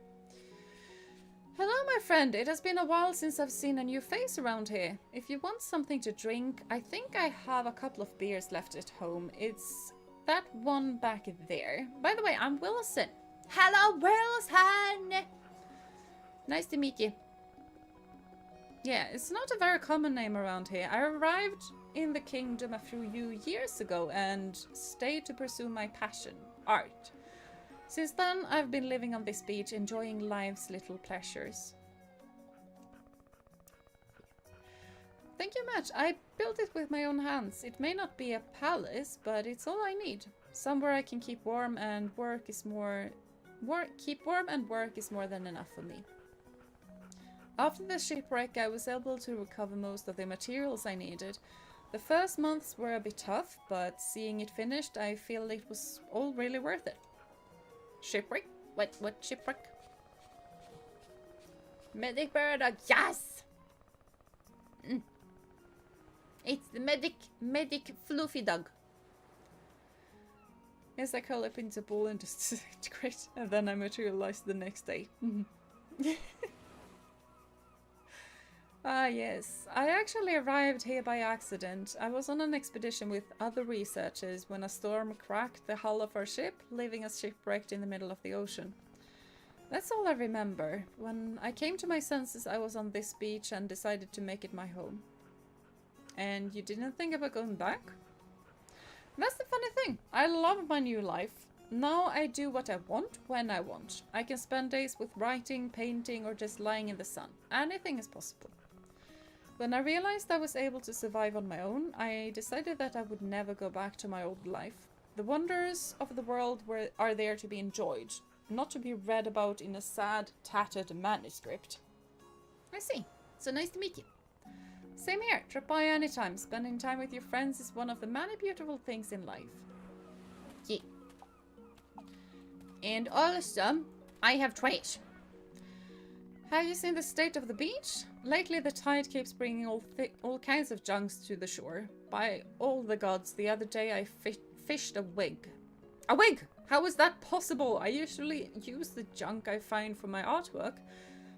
Hello, my friend. It has been a while since I've seen a new face around here. If you want something to drink, I think I have a couple of beers left at home. It's that one back there. By the way, I'm Wilson. Hello, Wilson! Nice to meet you. Yeah, it's not a very common name around here. I arrived in the kingdom a few years ago and stayed to pursue my passion, art. Since then, I've been living on this beach, enjoying life's little pleasures. Thank you much. I built it with my own hands. It may not be a palace, but it's all I need. Somewhere I can keep warm and work is more... keep warm and work is more than enough for me. After the shipwreck, I was able to recover most of the materials I needed. The first months were a bit tough, but seeing it finished, I feel it was all really worth it. Shipwreck? What shipwreck? Medic Paradox, yes! It's the medic fluffy dog. Yes, I curl up into a ball and disintegrate, and then I materialize the next day. Ah, yes. I actually arrived here by accident. I was on an expedition with other researchers when a storm cracked the hull of our ship, leaving us shipwrecked in the middle of the ocean. That's all I remember. When I came to my senses, I was on this beach and decided to make it my home. And you didn't think about going back? That's the funny thing. I love my new life. Now I do what I want, when I want. I can spend days with writing, painting, or just lying in the sun. Anything is possible. When I realized I was able to survive on my own, I decided that I would never go back to my old life. The wonders of the world are there to be enjoyed, not to be read about in a sad, tattered manuscript. I see. So nice to meet you. Same here. Drop by anytime. Spending time with your friends is one of the many beautiful things in life. Yeah. And also, I have trash. Have you seen the state of the beach? Lately the tide keeps bringing all kinds of junks to the shore. By all the gods, the other day I fished a wig. A wig! How is that possible? I usually use the junk I find for my artwork,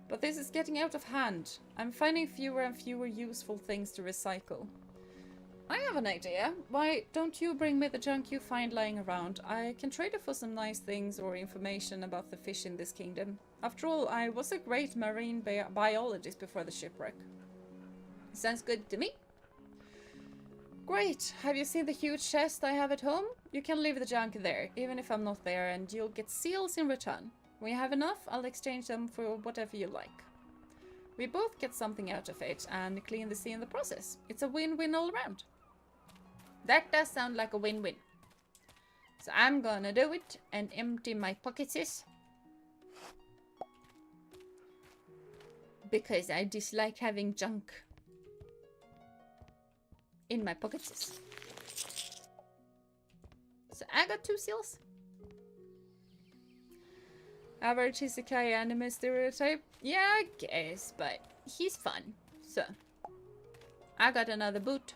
but this is getting out of hand. I'm finding fewer and fewer useful things to recycle. I have an idea. Why don't you bring me the junk you find lying around? I can trade it for some nice things or information about the fish in this kingdom. After all, I was a great marine biologist before the shipwreck. Sounds good to me. Great! Have you seen the huge chest I have at home? You can leave the junk there, even if I'm not there, and you'll get seals in return. When you have enough, I'll exchange them for whatever you like. We both get something out of it, and clean the sea in the process. It's a win-win all around. That does sound like a win-win. So I'm gonna do it and empty my pockets. Because I dislike having junk in my pockets. So I got 2 seals. Average isekai anime stereotype? Yeah, I guess, but he's fun. So, I got another boot.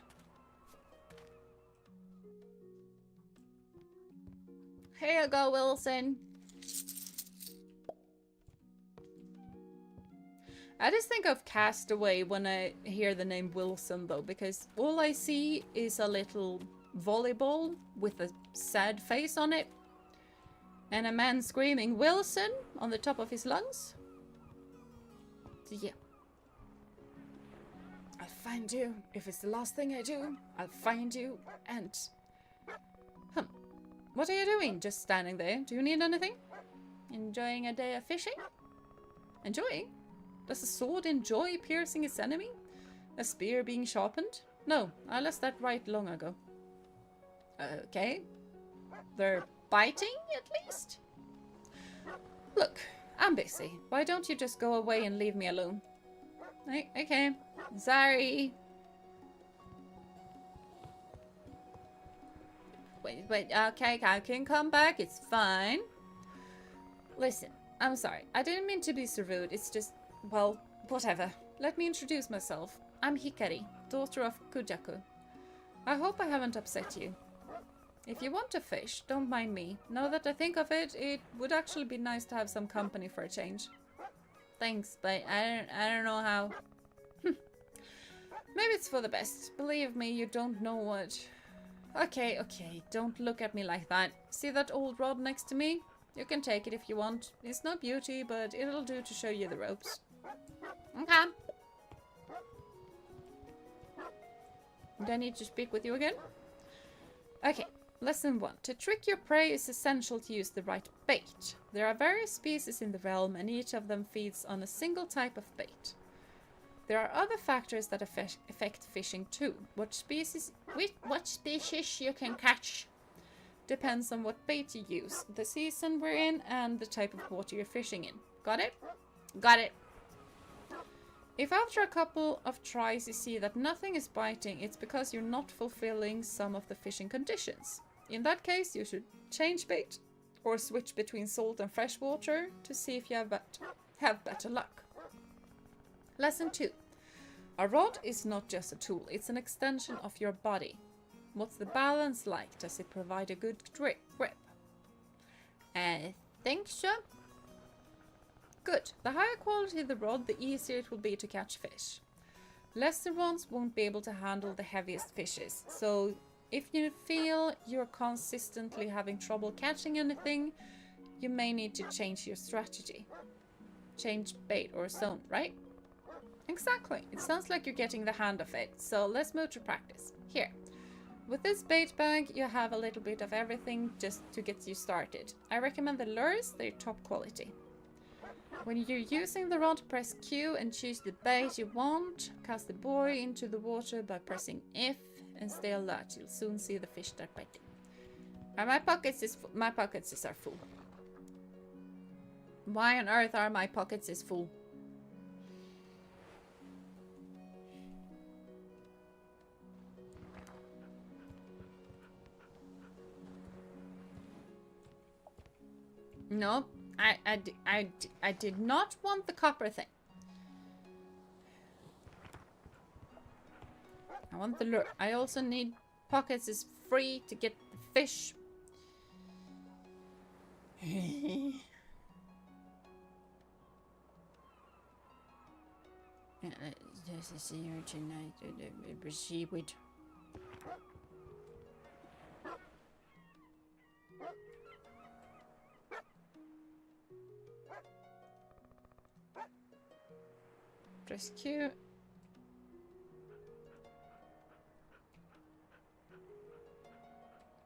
Here you go, Wilson. I just think of Castaway when I hear the name Wilson, though, because all I see is a little volleyball with a sad face on it. And a man screaming, Wilson, on the top of his lungs. So yeah. I'll find you. If it's the last thing I do, I'll find you and... What are you doing? Just standing there. Do you need anything? Enjoying a day of fishing? Enjoying? Does a sword enjoy piercing its enemy? A spear being sharpened? No, I lost that right long ago. Okay. They're biting, at least? Look, I'm busy. Why don't you just go away and leave me alone? Okay. Sorry. Wait, okay, I can come back. It's fine. Listen, I'm sorry. I didn't mean to be so rude. It's just, well, whatever. Let me introduce myself. I'm Hikari, daughter of Kujaku. I hope I haven't upset you. If you want to fish, don't mind me. Now that I think of it, it would actually be nice to have some company for a change. Thanks, but I don't know how. Maybe it's for the best. Believe me, you don't know what... Okay, don't look at me like that. See that old rod next to me? You can take it if you want. It's no beauty, but it'll do to show you the ropes. Okay. Do I need to speak with you again? Okay. Lesson 1. To trick your prey is essential to use the right bait. There are various species in the realm and each of them feeds on a single type of bait. There are other factors that affect fishing too. What species you can catch depends on what bait you use, the season we're in, and the type of water you're fishing in. Got it? Got it. If after a couple of tries you see that nothing is biting, it's because you're not fulfilling some of the fishing conditions. In that case, you should change bait or switch between salt and fresh water to see if you have better luck. Lesson 2. A rod is not just a tool, it's an extension of your body. What's the balance like? Does it provide a good grip? I think so. Good. The higher quality the rod, the easier it will be to catch fish. Lesser ones won't be able to handle the heaviest fishes, so if you feel you're consistently having trouble catching anything, you may need to change your strategy. Change bait or zone, right? Exactly. It sounds like you're getting the hang of it, so let's move to practice. Here. With this bait bag, you have a little bit of everything just to get you started. I recommend the lures, they're top quality. When you're using the rod, press Q and choose the bait you want. Cast the buoy into the water by pressing F and stay alert. You'll soon see the fish start biting. And my pockets are full. Why on earth are my pockets full? No, I did not want the copper thing. I want the lure. I also need pockets is free to get the fish. This is here tonight. Proceed with. Press Q.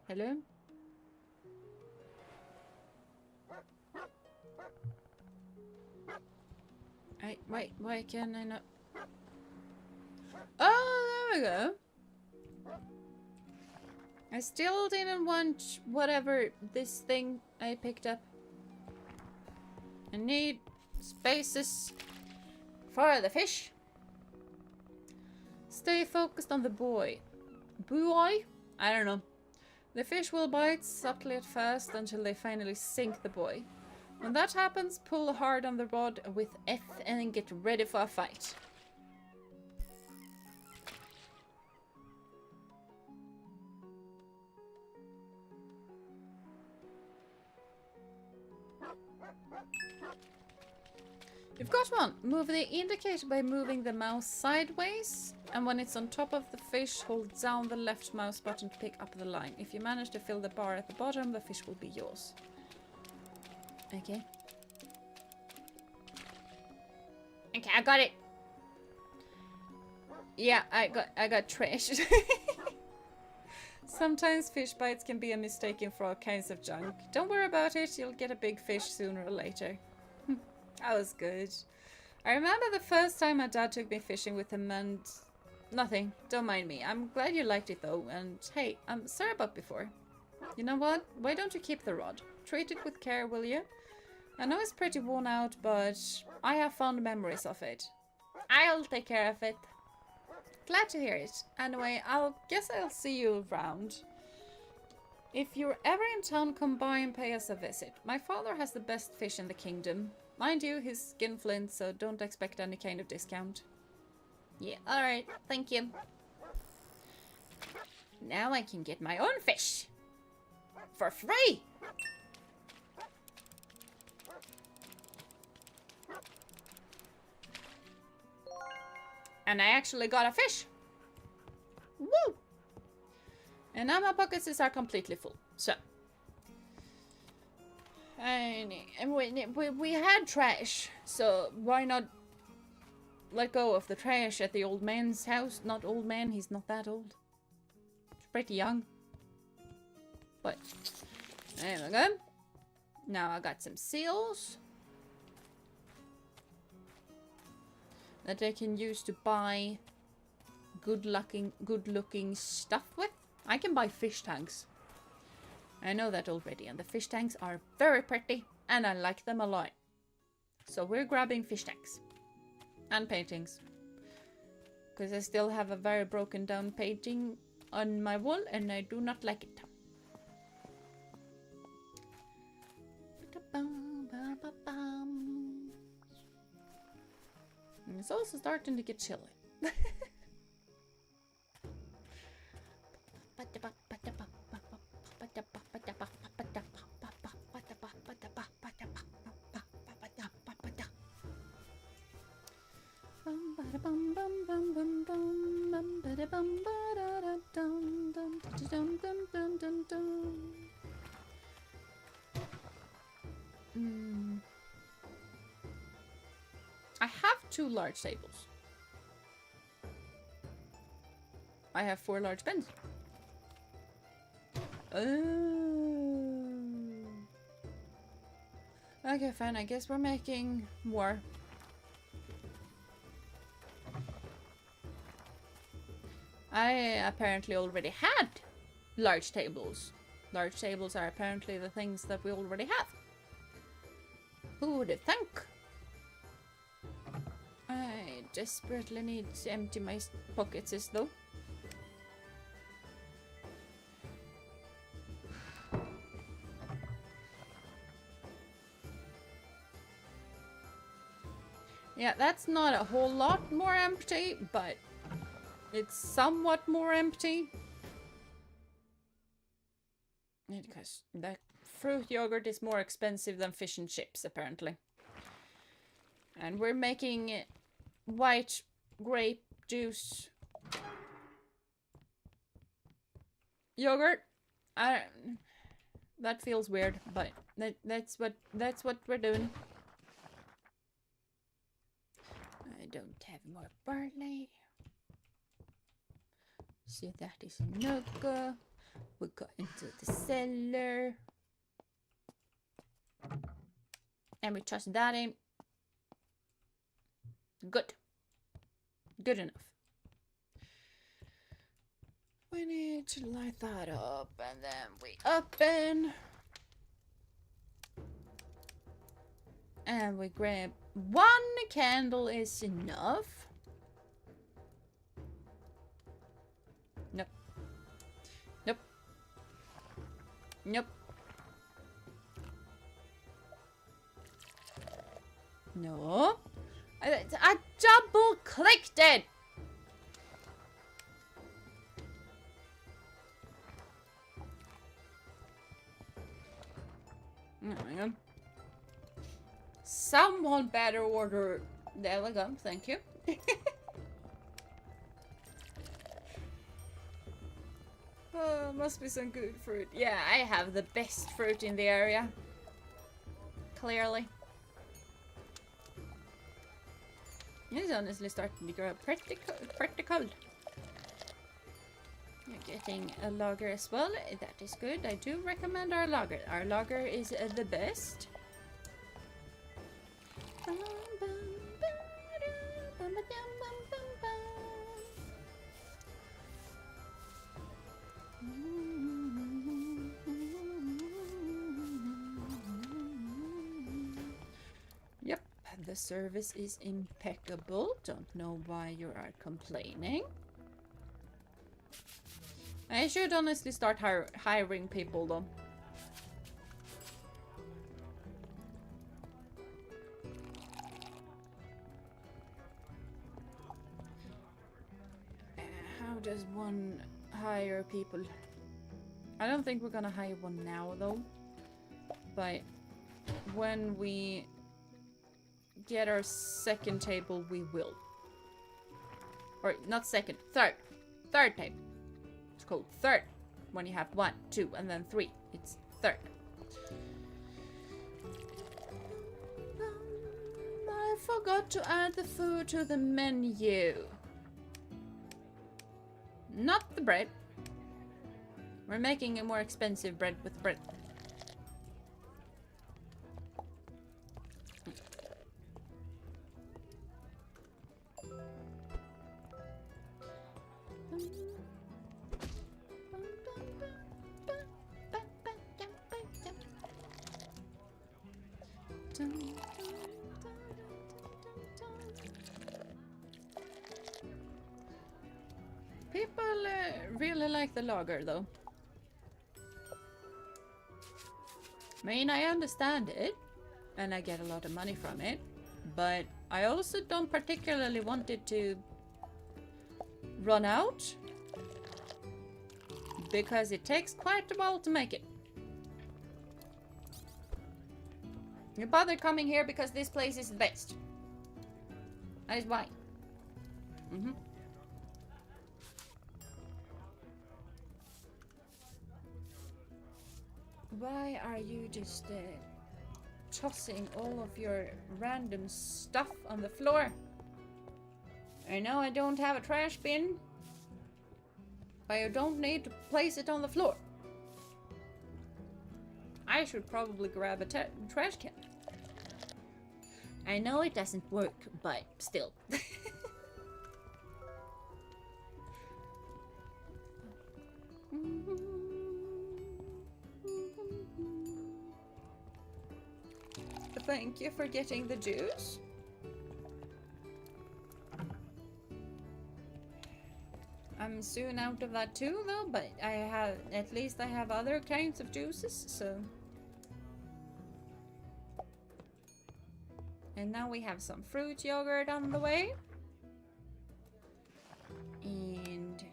Hello? Why can I not? Oh, there we go. I still didn't want whatever this thing I picked up. I need spaces for the fish. Stay focused on the boy. Buoy? I don't know. The fish will bite subtly at first until they finally sink the buoy. When that happens, pull hard on the rod with F and get ready for a fight. You've got one. Move the indicator by moving the mouse sideways, and when it's on top of the fish, hold down the left mouse button to pick up the line. If you manage to fill the bar at the bottom, the fish will be yours. Okay. Okay, I got it. Yeah, I got trashed. Sometimes fish bites can be a mistaken for all kinds of junk. Don't worry about it, you'll get a big fish sooner or later. That was good. I remember the first time my dad took me fishing with him and... Nothing, don't mind me. I'm glad you liked it though, and hey, I'm sorry about before. You know what? Why don't you keep the rod? Treat it with care, will you? I know it's pretty worn out, but I have fond memories of it. I'll take care of it. Glad to hear it. Anyway, guess I'll see you around. If you're ever in town, come by and pay us a visit. My father has the best fish in the kingdom. Mind you, he's skinflint, so don't expect any kind of discount. Yeah, alright, thank you. Now I can get my own fish. For free! And I actually got a fish. Woo! And now my pockets are completely full. So. And we had trash. So why not let go of the trash at the old man's house? Not old man, he's not that old. He's pretty young. But there we go. Now I got some seals that I can use to buy good looking stuff with. I can buy fish tanks. I know that already, and the fish tanks are very pretty, and I like them a lot. So we're grabbing fish tanks. And paintings. Because I still have a very broken down painting on my wall, and I do not like it. And it's also starting to get chilly. I have 2 large tables. I have 4 large beds. Oh. Okay, fine. I guess we're making more. I apparently already had large tables. Large tables are apparently the things that we already have. Who would have thunk? I desperately need to empty my pockets though. Yeah, that's not a whole lot more empty, but it's somewhat more empty. Because the fruit yogurt is more expensive than fish and chips, apparently. And we're making white grape juice yogurt. That feels weird, but that's what we're doing. I don't have more barley. So that is no go. We go into the cellar. And we toss that in. Good. Good enough. We need to light that up and then we open. And we grab one candle is enough. Nope. Nope. Nope. No. I double clicked it. Hang on. Someone better order. There we go. Thank you. Oh, must be some good fruit. Yeah, I have the best fruit in the area. Clearly. It's honestly starting to grow pretty cold. You're getting a lager as well. That is good. I do recommend our lager. Our lager is the best. Yep, the service is impeccable. Don't know why you are complaining. I should honestly start hiring people though. How does one hire people? I don't think we're gonna hire one now though. But when we get our second table, we will. Or not second, third. Third table. It's called third. When you have 1, 2, and then 3. It's third. I forgot to add the food to the menu. Not the bread. We're making a more expensive bread with bread. People really like the lager though. I mean, I understand it, and I get a lot of money from it, but I also don't particularly want it to run out, because it takes quite a while to make it. You bother coming here because this place is the best. That is why. Why are you just tossing all of your random stuff on the floor? I know I don't have a trash bin, but you don't need to place it on the floor. I should probably grab a trash can. I know it doesn't work, but still. Thank you for getting the juice. I'm soon out of that too though, but at least I have other kinds of juices, so. And now we have some fruit yogurt on the way. And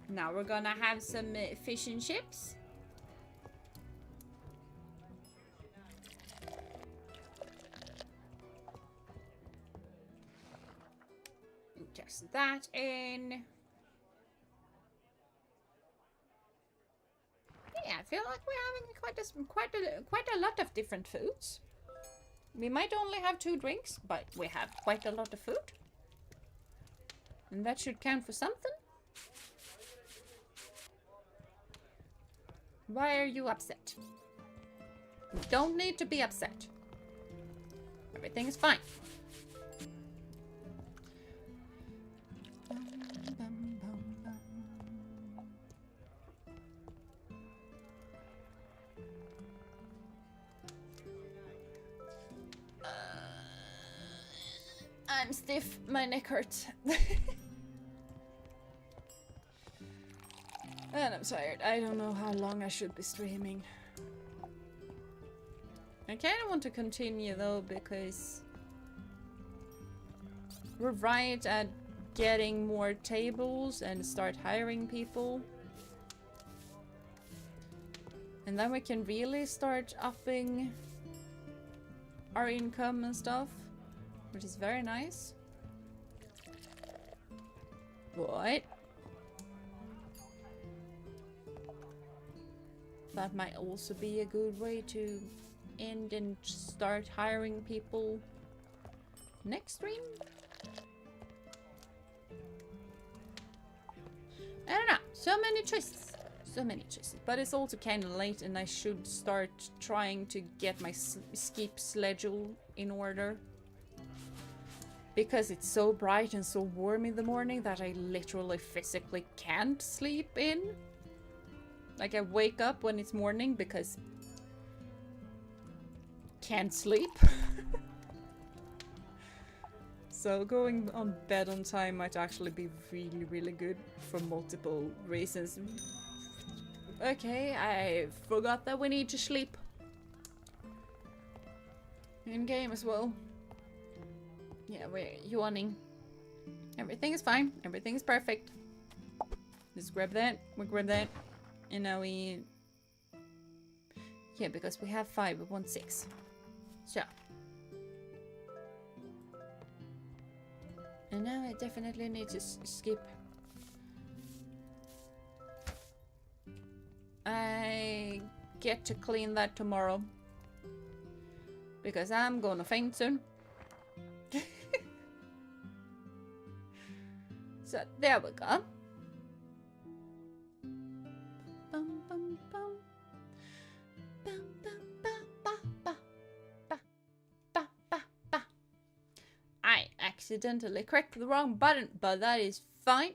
now we're gonna have some fish and chips. Just that in. Yeah, I feel like we're having quite a lot of different foods. We might only have 2 drinks, but we have quite a lot of food. And that should count for something. Why are you upset? You don't need to be upset. Everything is fine. I'm stiff. My neck hurts. And I'm tired. I don't know how long I should be streaming. I kind of want to continue though, because we're right at getting more tables and start hiring people. And then we can really start upping our income and stuff, which is very nice. What? That might also be a good way to end and start hiring people next stream. I don't know. So many choices. So many choices. But it's also kind of late and I should start trying to get my skip schedule in order. Because it's so bright and so warm in the morning that I literally physically can't sleep in. Like I wake up when it's morning because can't sleep. So going on bed on time might actually be really, really good for multiple reasons. Okay, I forgot that we need to sleep. In game as well. Yeah, we're yawning. Everything is fine. Everything is perfect. Just grab that. We grab that. And now we... Yeah, because we have 5, we want 6. So. And now I definitely need to skip. I get to clean that tomorrow. Because I'm gonna faint soon. So, there we go. Bum, bum, bum. Bum, bum, ba, ba, ba, ba, ba, ba, ba. I accidentally clicked the wrong button, but that is fine.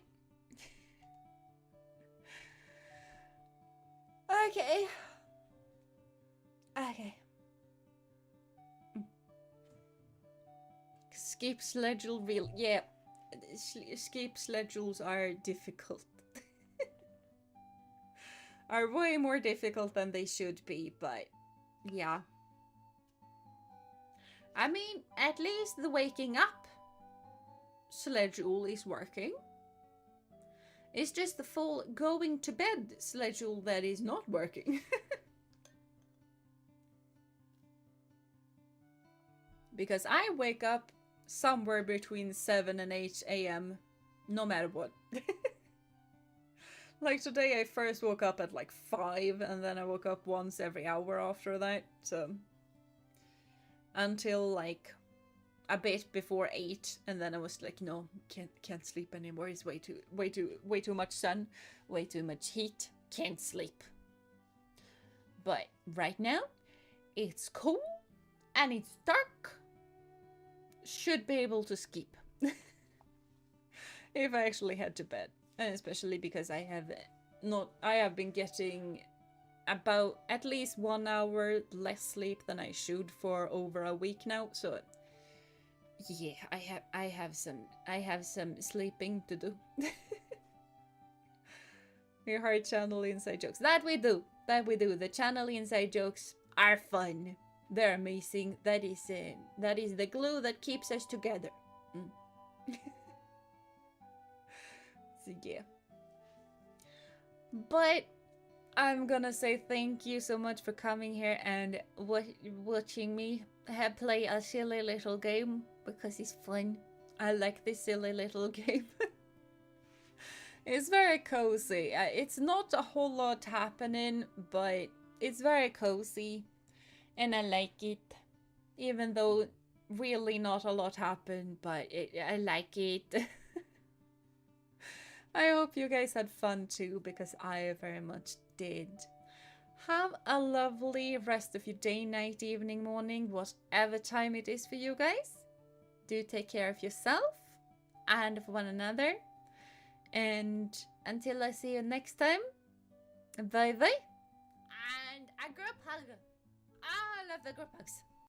Okay. Okay. Skip schedule real. Yeah. Skip schedules are difficult. Are way more difficult than they should be, but yeah. I mean, at least the waking up schedule is working. It's just the full going to bed schedule that is not working. Because I wake up somewhere between 7 and 8 AM, no matter what. Like today I first woke up at like 5 and then I woke up once every hour after that, so until like a bit before 8, and then I was like, no, can't sleep anymore. It's way too much sun, way too much heat, can't sleep. But right now it's cool and it's dark. Should be able to skip if I actually head to bed. And especially because I have been getting about at least 1 hour less sleep than I should for over a week now. So yeah, I have some sleeping to do. We heard channel inside jokes. That we do. The channel inside jokes are fun. They're amazing. That is the glue that keeps us together. So yeah. But I'm gonna say thank you so much for coming here and watching me play a silly little game, because it's fun. I like this silly little game. It's very cozy. It's not a whole lot happening, but it's very cozy. And I like it. Even though really not a lot happened, but I like it. I hope you guys had fun too, because I very much did. Have a lovely rest of your day, night, evening, morning, whatever time it is for you guys. Do take care of yourself and of one another. And until I see you next time, bye bye. And a group hug. I love the group hugs.